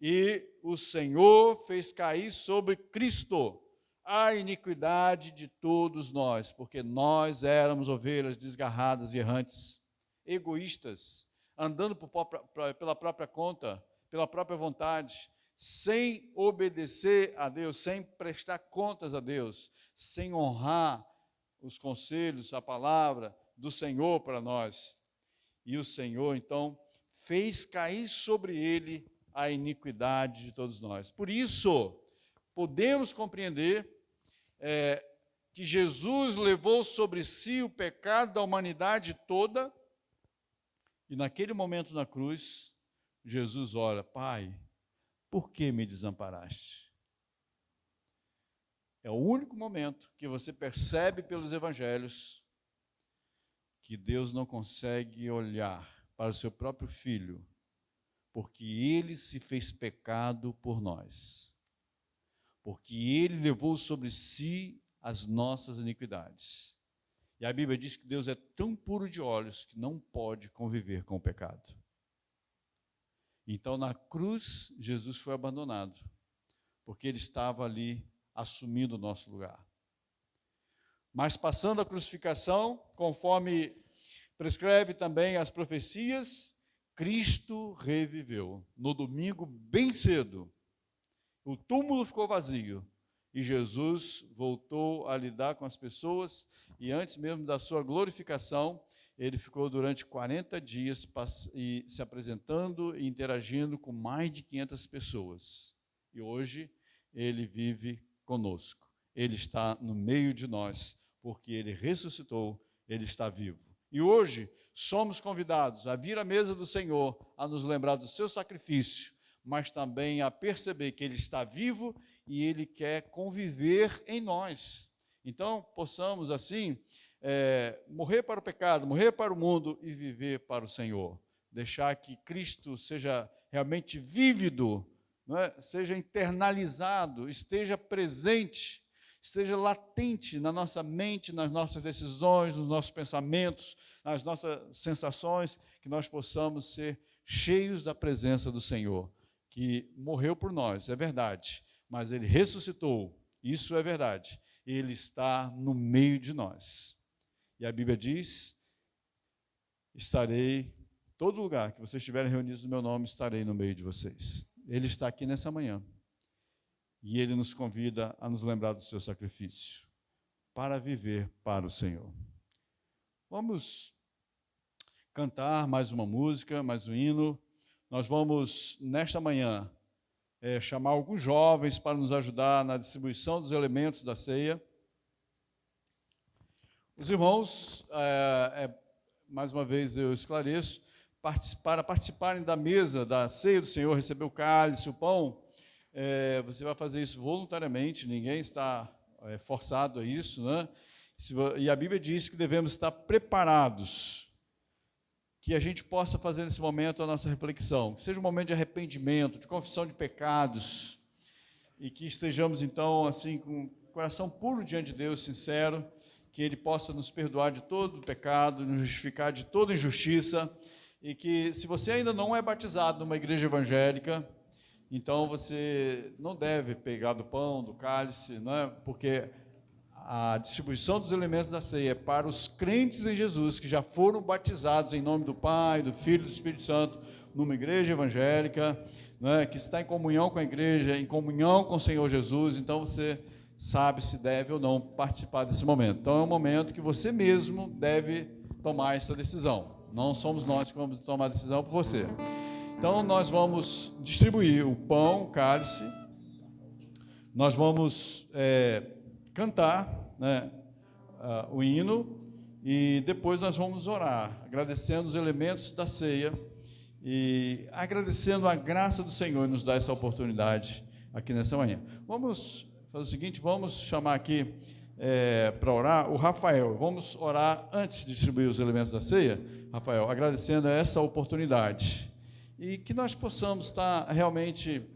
e o Senhor fez cair sobre Cristo a iniquidade de todos nós, porque nós éramos ovelhas desgarradas e errantes, egoístas, andando pela própria conta, pela própria vontade, sem obedecer a Deus, sem prestar contas a Deus, sem honrar os conselhos, a palavra do Senhor para nós. E o Senhor, então, fez cair sobre ele a iniquidade de todos nós. Por isso, podemos compreender que Jesus levou sobre si o pecado da humanidade toda, e naquele momento na cruz, Jesus ora: Pai, por que me desamparaste? É o único momento que você percebe pelos evangelhos que Deus não consegue olhar para o seu próprio Filho, porque ele se fez pecado por nós, porque ele levou sobre si as nossas iniquidades. E a Bíblia diz que Deus é tão puro de olhos que não pode conviver com o pecado. Então, na cruz, Jesus foi abandonado, porque ele estava ali assumindo o nosso lugar. Mas passando a crucificação, conforme prescreve também as profecias, Cristo reviveu. No domingo, bem cedo, o túmulo ficou vazio e Jesus voltou a lidar com as pessoas, e antes mesmo da sua glorificação, ele ficou durante 40 dias se apresentando e interagindo com mais de 500 pessoas. E hoje ele vive conosco. Ele está no meio de nós, porque ele ressuscitou, ele está vivo. E hoje somos convidados a vir à mesa do Senhor, a nos lembrar do seu sacrifício, mas também a perceber que ele está vivo e ele quer conviver em nós. Então, possamos assim morrer para o pecado, morrer para o mundo e viver para o Senhor. Deixar que Cristo seja realmente vívido, não é? Seja internalizado, esteja presente, esteja latente na nossa mente, nas nossas decisões, nos nossos pensamentos, nas nossas sensações, que nós possamos ser cheios da presença do Senhor, que morreu por nós, é verdade, mas Ele ressuscitou, isso é verdade, Ele está no meio de nós. E a Bíblia diz, estarei em todo lugar que vocês estiverem reunidos no meu nome, estarei no meio de vocês. Ele está aqui nessa manhã. E Ele nos convida a nos lembrar do seu sacrifício, para viver para o Senhor. Vamos cantar mais uma música, mais um hino. Nós vamos, nesta manhã, chamar alguns jovens para nos ajudar na distribuição dos elementos da ceia. Os irmãos, mais uma vez eu esclareço, para participarem da mesa da ceia do Senhor, receber o cálice, o pão, você vai fazer isso voluntariamente, ninguém está forçado a isso, né? E a Bíblia diz que devemos estar preparados, que a gente possa fazer nesse momento a nossa reflexão, que seja um momento de arrependimento, de confissão de pecados, e que estejamos então assim com o coração puro diante de Deus, sincero, que Ele possa nos perdoar de todo pecado, nos justificar de toda injustiça, e que se você ainda não é batizado numa igreja evangélica, então você não deve pegar do pão, do cálice, não é? Porque a distribuição dos elementos da ceia é para os crentes em Jesus, que já foram batizados em nome do Pai, do Filho e do Espírito Santo, numa igreja evangélica, não é? Que está em comunhão com a igreja, em comunhão com o Senhor Jesus, então você sabe se deve ou não participar desse momento. Então é um momento que você mesmo deve tomar essa decisão. Não somos nós que vamos tomar a decisão por você. Então, nós vamos distribuir o pão, o cálice, nós vamos cantar, né, o hino, e depois nós vamos orar, agradecendo os elementos da ceia e agradecendo a graça do Senhor nos dar essa oportunidade aqui nessa manhã. Vamos fazer o seguinte, vamos chamar aqui para orar o Rafael. Vamos orar antes de distribuir os elementos da ceia, Rafael, agradecendo essa oportunidade. E que nós possamos estar realmente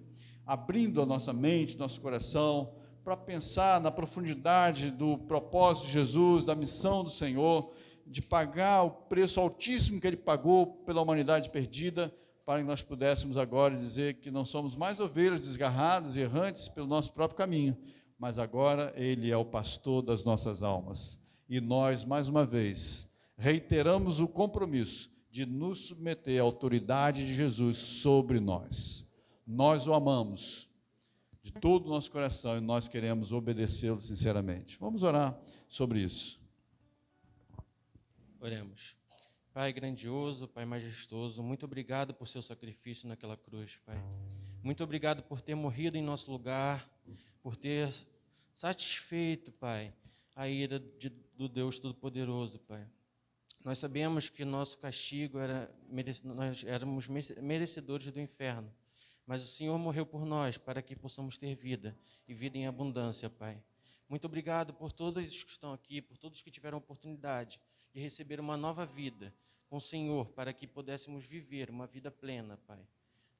abrindo a nossa mente, nosso coração, para pensar na profundidade do propósito de Jesus, da missão do Senhor, de pagar o preço altíssimo que Ele pagou pela humanidade perdida, para que nós pudéssemos agora dizer que não somos mais ovelhas desgarradas e errantes pelo nosso próprio caminho, mas agora Ele é o pastor das nossas almas. E nós, mais uma vez, reiteramos o compromisso de nos submeter à autoridade de Jesus sobre nós. Nós o amamos de todo o nosso coração e nós queremos obedecê-lo sinceramente. Vamos orar sobre isso. Oremos. Pai grandioso, Pai majestoso, muito obrigado por seu sacrifício naquela cruz, Pai. Muito obrigado por ter morrido em nosso lugar, por ter satisfeito, Pai, a ira do Deus Todo-Poderoso, Pai. Nós sabemos que nosso castigo nós éramos merecedores do inferno, mas o Senhor morreu por nós para que possamos ter vida e vida em abundância, Pai. Muito obrigado por todos que estão aqui, por todos que tiveram a oportunidade de receber uma nova vida com o Senhor, para que pudéssemos viver uma vida plena, Pai,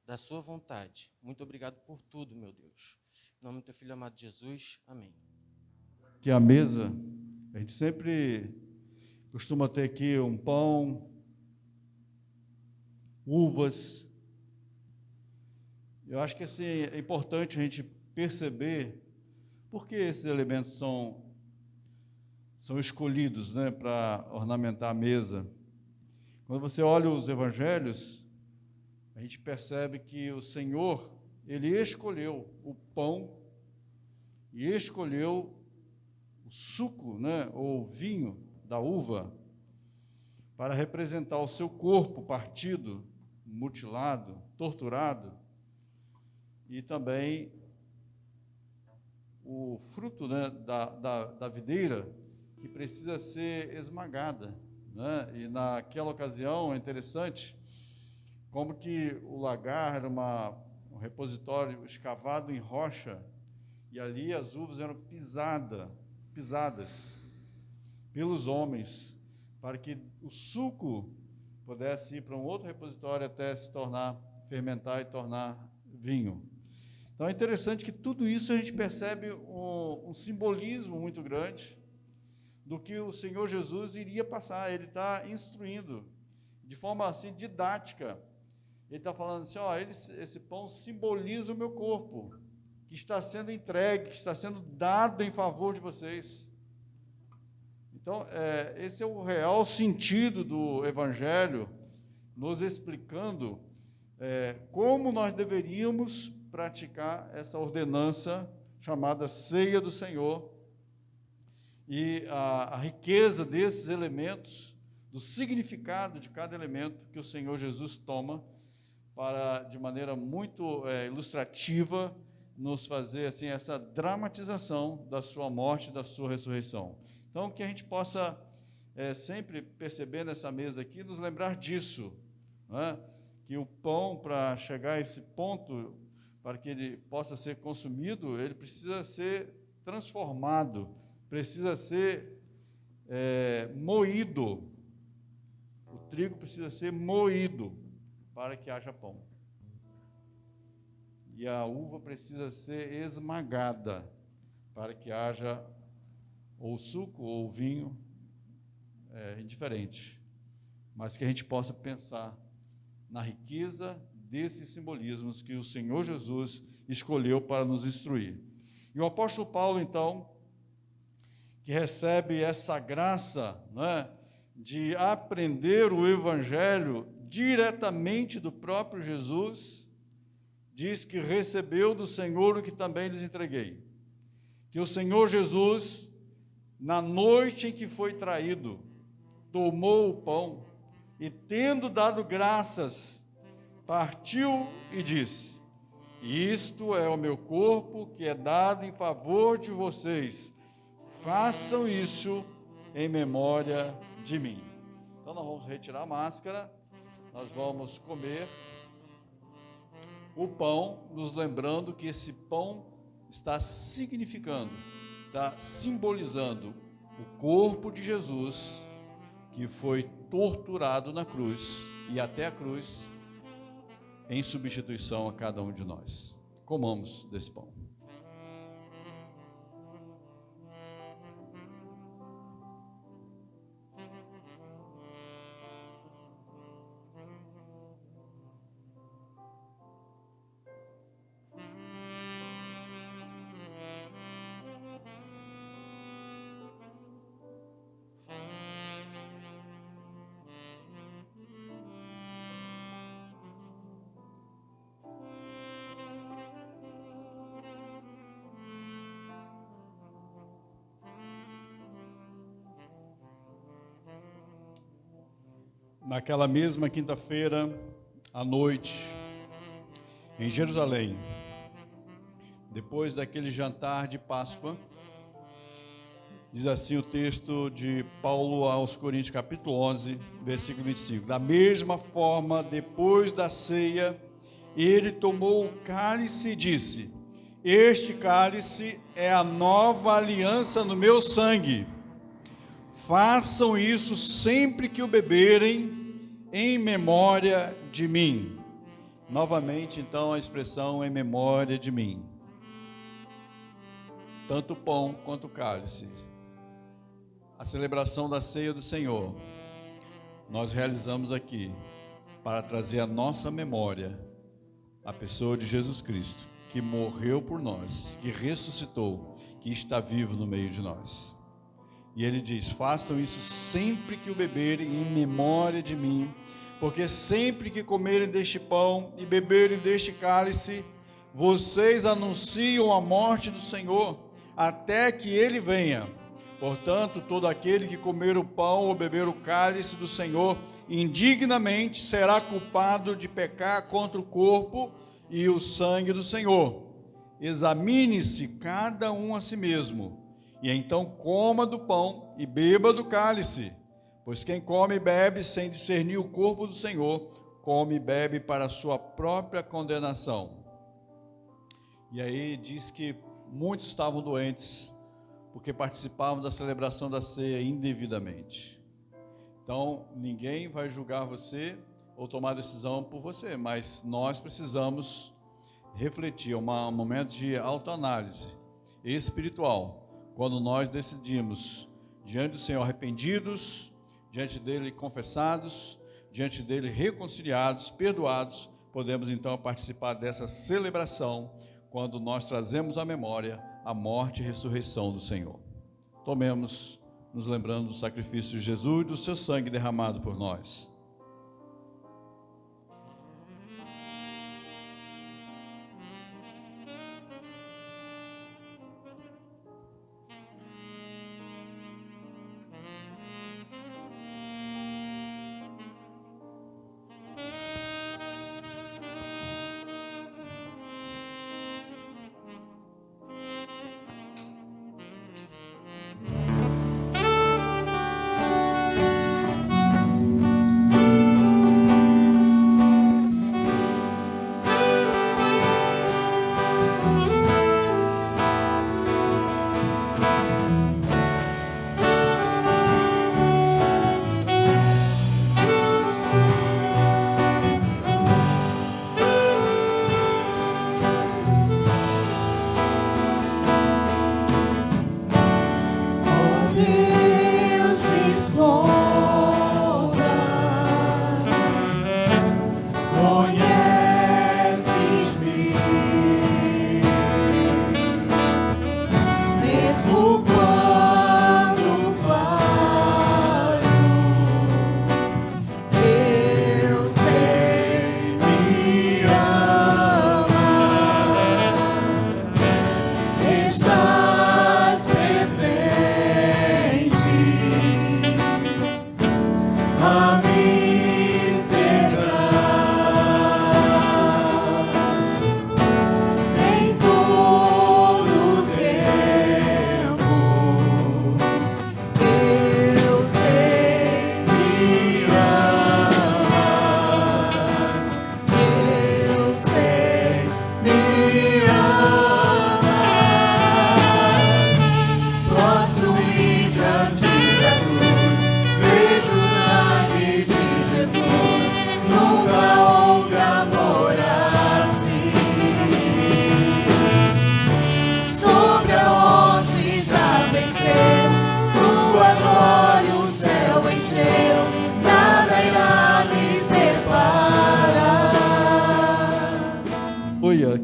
da sua vontade. Muito obrigado por tudo, meu Deus. Em nome do teu Filho amado Jesus, amém. Que a mesa, a gente sempre costuma ter aqui um pão, uvas. Eu acho que assim, é importante a gente perceber por que esses elementos são escolhidos, né, para ornamentar a mesa. Quando você olha os evangelhos, a gente percebe que o Senhor, Ele escolheu o pão e escolheu o suco, né, ou o vinho da uva, para representar o seu corpo partido, mutilado, torturado, e também o fruto, né, da videira, que precisa ser esmagada, né? E naquela ocasião é interessante como que o lagar era um repositório escavado em rocha, e ali as uvas eram pisadas pelos homens, para que o suco pudesse ir para um outro repositório até se tornar, fermentar e tornar vinho. Então é interessante que tudo isso a gente percebe um simbolismo muito grande do que o Senhor Jesus iria passar. Ele está instruindo de forma assim didática. Ele está falando assim, esse pão simboliza o meu corpo, que está sendo entregue, que está sendo dado em favor de vocês. Então, esse é o real sentido do Evangelho, nos explicando como nós deveríamos praticar essa ordenança chamada Ceia do Senhor, e a riqueza desses elementos, do significado de cada elemento que o Senhor Jesus toma, para, de maneira muito ilustrativa, nos fazer assim, essa dramatização da sua morte e da sua ressurreição. Então, que a gente possa sempre perceber nessa mesa aqui, nos lembrar disso, né? Que o pão, para chegar a esse ponto, para que ele possa ser consumido, ele precisa ser transformado, precisa ser moído. O trigo precisa ser moído para que haja pão. E a uva precisa ser esmagada para que haja ou suco ou vinho, indiferente, mas que a gente possa pensar na riqueza desses simbolismos que o Senhor Jesus escolheu para nos instruir. E o apóstolo Paulo, então, que recebe essa graça, né, de aprender o Evangelho diretamente do próprio Jesus, diz que recebeu do Senhor o que também lhes entreguei. Que o Senhor Jesus, na noite em que foi traído, tomou o pão e, tendo dado graças, partiu e disse: isto é o meu corpo que é dado em favor de vocês. Façam isso em memória de mim. Então nós vamos retirar a máscara, nós vamos comer o pão, nos lembrando que esse pão está significando, está simbolizando o corpo de Jesus, que foi torturado na cruz e até a cruz, em substituição a cada um de nós. Comamos desse pão. Naquela mesma quinta-feira, à noite, em Jerusalém, depois daquele jantar de Páscoa, diz assim o texto de Paulo aos Coríntios, capítulo 11, versículo 25. Da mesma forma, depois da ceia, ele tomou o cálice e disse: este cálice é a nova aliança no meu sangue. Façam isso sempre que o beberem, em memória de mim. Novamente, então, a expressão em memória de mim. Tanto o pão quanto o cálice. A celebração da ceia do Senhor, nós realizamos aqui para trazer à nossa memória a pessoa de Jesus Cristo, que morreu por nós, que ressuscitou, que está vivo no meio de nós. E ele diz: façam isso sempre que o beberem, em memória de mim, porque sempre que comerem deste pão e beberem deste cálice, vocês anunciam a morte do Senhor, até que ele venha. Portanto, todo aquele que comer o pão ou beber o cálice do Senhor indignamente será culpado de pecar contra o corpo e o sangue do Senhor. Examine-se cada um a si mesmo, e então coma do pão e beba do cálice, pois quem come e bebe sem discernir o corpo do Senhor, come e bebe para a sua própria condenação. E aí diz que muitos estavam doentes, porque participavam da celebração da ceia indevidamente. Então, ninguém vai julgar você ou tomar decisão por você, mas nós precisamos refletir, um momento de autoanálise espiritual, quando nós decidimos, diante do Senhor arrependidos, diante dele confessados, diante dele reconciliados, perdoados, podemos então participar dessa celebração, quando nós trazemos à memória a morte e ressurreição do Senhor. Tomemos, nos lembrando do sacrifício de Jesus e do seu sangue derramado por nós.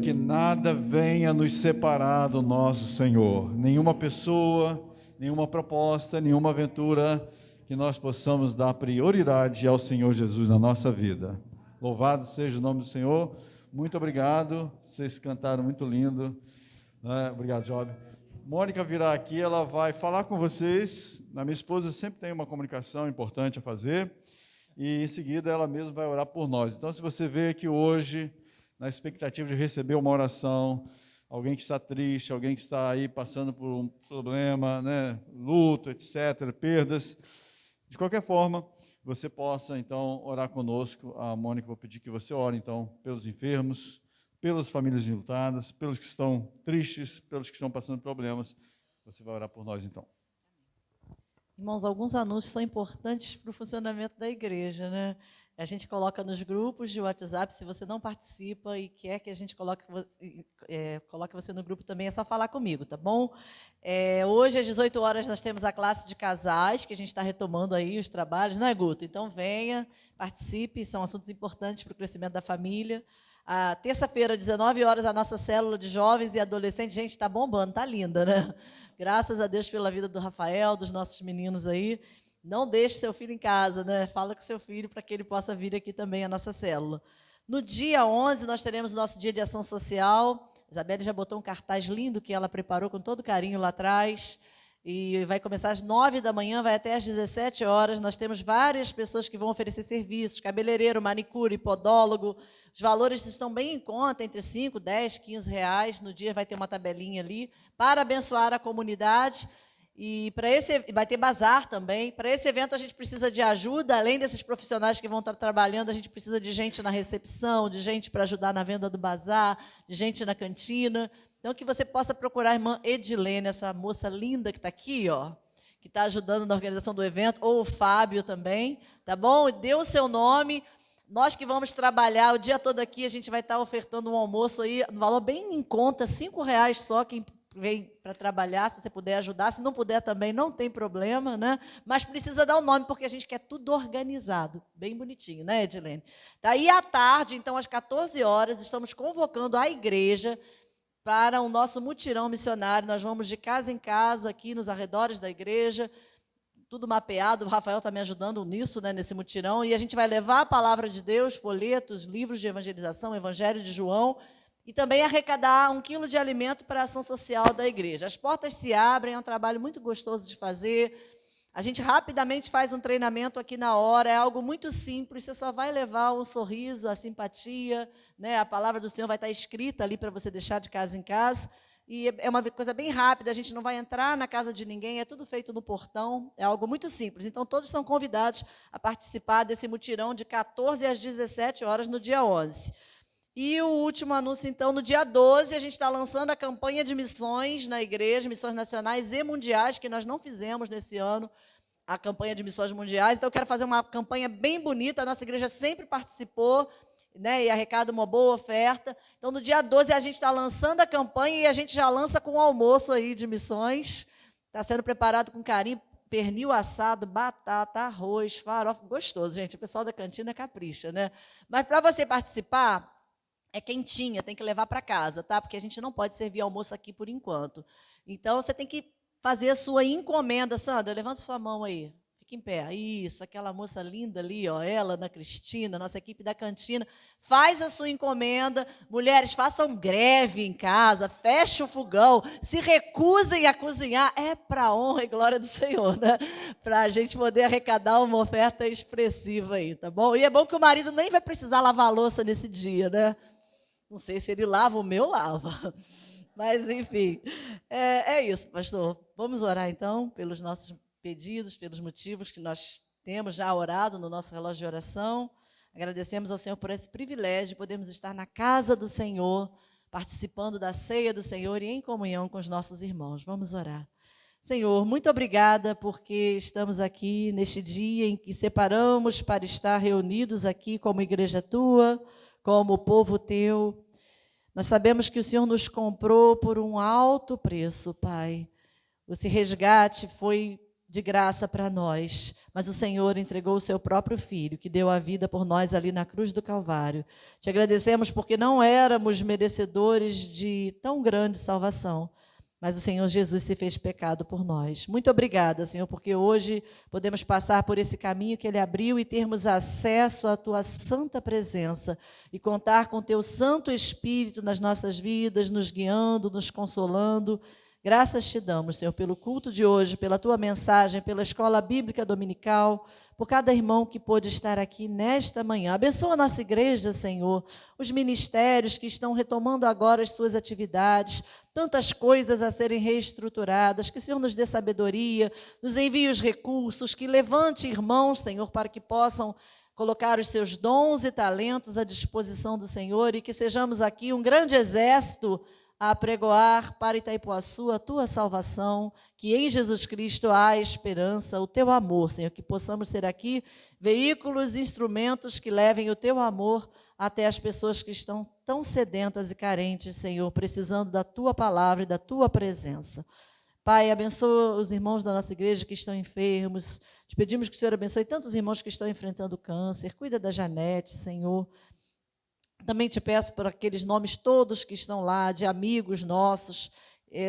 Que nada venha nos separar do nosso Senhor, nenhuma pessoa, nenhuma proposta, nenhuma aventura, que nós possamos dar prioridade ao Senhor Jesus na nossa vida. Louvado seja o nome do Senhor. Muito obrigado, vocês cantaram muito lindo. Obrigado, Job. Mônica virá aqui, ela vai falar com vocês. A minha esposa sempre tem uma comunicação importante a fazer, e em seguida ela mesma vai orar por nós. Então, se você veio aqui hoje na expectativa de receber uma oração, alguém que está triste, alguém que está aí passando por um problema, luto, etc., perdas, de qualquer forma, você possa, então, orar conosco. A Mônica, vou pedir que você ore, então, pelos enfermos, pelas famílias enlutadas, pelos que estão tristes, pelos que estão passando problemas. Você vai orar por nós, então. Irmãos, alguns anúncios são importantes para o funcionamento da igreja, né? A gente coloca nos grupos de WhatsApp. Se você não participa e quer que a gente coloque você no grupo também, é só falar comigo, tá bom? Hoje, às 18 horas, nós temos a classe de casais, que a gente está retomando aí os trabalhos, né, Guto? Então, venha, participe, são assuntos importantes para o crescimento da família. A terça-feira, 19 horas, a nossa célula de jovens e adolescentes. Gente, está bombando, está linda, né? Graças a Deus pela vida do Rafael, dos nossos meninos aí. Não deixe seu filho em casa, né? Fala com seu filho para que ele possa vir aqui também à nossa célula. No dia 11, nós teremos o nosso dia de ação social. A Isabelle já botou um cartaz lindo que ela preparou com todo carinho lá atrás. E vai começar às 9 da manhã, vai até às 17 horas. Nós temos várias pessoas que vão oferecer serviços, cabeleireiro, manicure, podólogo. Os valores estão bem em conta, entre 5, 10, 15 reais. No dia vai ter uma tabelinha ali para abençoar a comunidade. E vai ter bazar também. Para esse evento, a gente precisa de ajuda. Além desses profissionais que vão estar trabalhando, a gente precisa de gente na recepção, de gente para ajudar na venda do bazar, de gente na cantina. Então, que você possa procurar a irmã Edilene, essa moça linda que está aqui, ó, que está ajudando na organização do evento, ou o Fábio também, tá bom? Dê o seu nome. Nós que vamos trabalhar o dia todo aqui, a gente vai estar ofertando um almoço aí, no valor bem em conta, R$ 5 só, quem vem para trabalhar, se você puder ajudar. Se não puder também, não tem problema, né? Mas precisa dar o nome, porque a gente quer tudo organizado, bem bonitinho, né, Edilene? Tá aí à tarde, então, às 14 horas, estamos convocando a igreja para o nosso mutirão missionário. Nós vamos de casa em casa, aqui nos arredores da igreja, tudo mapeado. O Rafael está me ajudando nisso, né, nesse mutirão. E a gente vai levar a palavra de Deus, folhetos, livros de evangelização, Evangelho de João, e também arrecadar 1 quilo de alimento para a ação social da igreja. As portas se abrem, é um trabalho muito gostoso de fazer. A gente rapidamente faz um treinamento aqui na hora, é algo muito simples, você só vai levar um sorriso, a simpatia, né? A palavra do Senhor vai estar escrita ali para você deixar de casa em casa. E é uma coisa bem rápida, a gente não vai entrar na casa de ninguém, é tudo feito no portão, é algo muito simples. Então, todos são convidados a participar desse mutirão de 14 às 17 horas no dia 11. E o último anúncio, então, no dia 12, a gente está lançando a campanha de missões na igreja, missões nacionais e mundiais, que nós não fizemos nesse ano, a campanha de missões mundiais. Então, eu quero fazer uma campanha bem bonita, a nossa igreja sempre participou, né, e arrecada uma boa oferta. Então, no dia 12, a gente está lançando a campanha e a gente já lança com um almoço aí de missões. Está sendo preparado com carinho, pernil assado, batata, arroz, farofa, gostoso, gente. O pessoal da cantina capricha, né? Mas, para você participar, é quentinha, tem que levar para casa, tá? Porque a gente não pode servir almoço aqui por enquanto. Então, você tem que fazer a sua encomenda. Sandra, levanta sua mão aí. Fica em pé. Isso, aquela moça linda ali, ó, ela, Ana Cristina, nossa equipe da cantina. Faz a sua encomenda. Mulheres, façam greve em casa, feche o fogão, se recusem a cozinhar. É para a honra e glória do Senhor, né? Para a gente poder arrecadar uma oferta expressiva aí, tá bom? E é bom que o marido nem vai precisar lavar a louça nesse dia, né? Não sei se ele lava, o meu lava. Mas, enfim, é isso, pastor. Vamos orar, então, pelos nossos pedidos, pelos motivos que nós temos já orado no nosso relógio de oração. Agradecemos ao Senhor por esse privilégio de podermos estar na casa do Senhor, participando da ceia do Senhor e em comunhão com os nossos irmãos. Vamos orar. Senhor, muito obrigada porque estamos aqui neste dia em que separamos para estar reunidos aqui como igreja tua, como povo teu. Nós sabemos que o Senhor nos comprou por um alto preço, Pai. Esse resgate foi de graça para nós, mas o Senhor entregou o seu próprio Filho, que deu a vida por nós ali na cruz do Calvário. Te agradecemos porque não éramos merecedores de tão grande salvação, mas o Senhor Jesus se fez pecado por nós. Muito obrigada, Senhor, porque hoje podemos passar por esse caminho que Ele abriu e termos acesso à Tua santa presença e contar com o Teu Santo Espírito nas nossas vidas, nos guiando, nos consolando. Graças te damos, Senhor, pelo culto de hoje, pela Tua mensagem, pela escola bíblica dominical, por cada irmão que pôde estar aqui nesta manhã. Abençoa a nossa igreja, Senhor, os ministérios que estão retomando agora as suas atividades, tantas coisas a serem reestruturadas, que o Senhor nos dê sabedoria, nos envie os recursos, que levante irmãos, Senhor, para que possam colocar os seus dons e talentos à disposição do Senhor e que sejamos aqui um grande exército a apregoar para Itaipuaçu a Tua salvação, que em Jesus Cristo há esperança, o Teu amor, Senhor, que possamos ser aqui veículos, instrumentos que levem o Teu amor até as pessoas que estão tão sedentas e carentes, Senhor, precisando da Tua palavra e da Tua presença. Pai, abençoa os irmãos da nossa igreja que estão enfermos. Te pedimos que o Senhor abençoe tantos irmãos que estão enfrentando câncer. Cuida da Janete, Senhor. Também te peço por aqueles nomes todos que estão lá, de amigos nossos,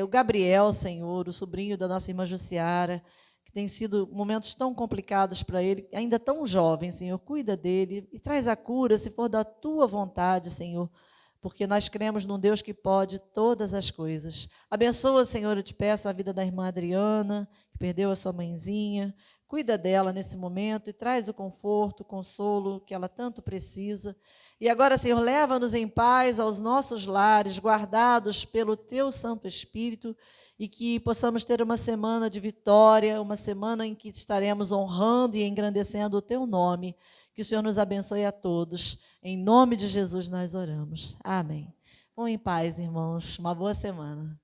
o Gabriel, Senhor, o sobrinho da nossa irmã Jussiara, que tem sido momentos tão complicados para ele, ainda tão jovem, Senhor, cuida dele e traz a cura, se for da Tua vontade, Senhor, porque nós cremos num Deus que pode todas as coisas. Abençoa, Senhor, eu te peço a vida da irmã Adriana, que perdeu a sua mãezinha, cuida dela nesse momento e traz o conforto, o consolo que ela tanto precisa. E agora, Senhor, leva-nos em paz aos nossos lares, guardados pelo Teu Santo Espírito, e que possamos ter uma semana de vitória, uma semana em que estaremos honrando e engrandecendo o Teu nome. Que o Senhor nos abençoe a todos. Em nome de Jesus nós oramos. Amém. Vão em paz, irmãos. Uma boa semana.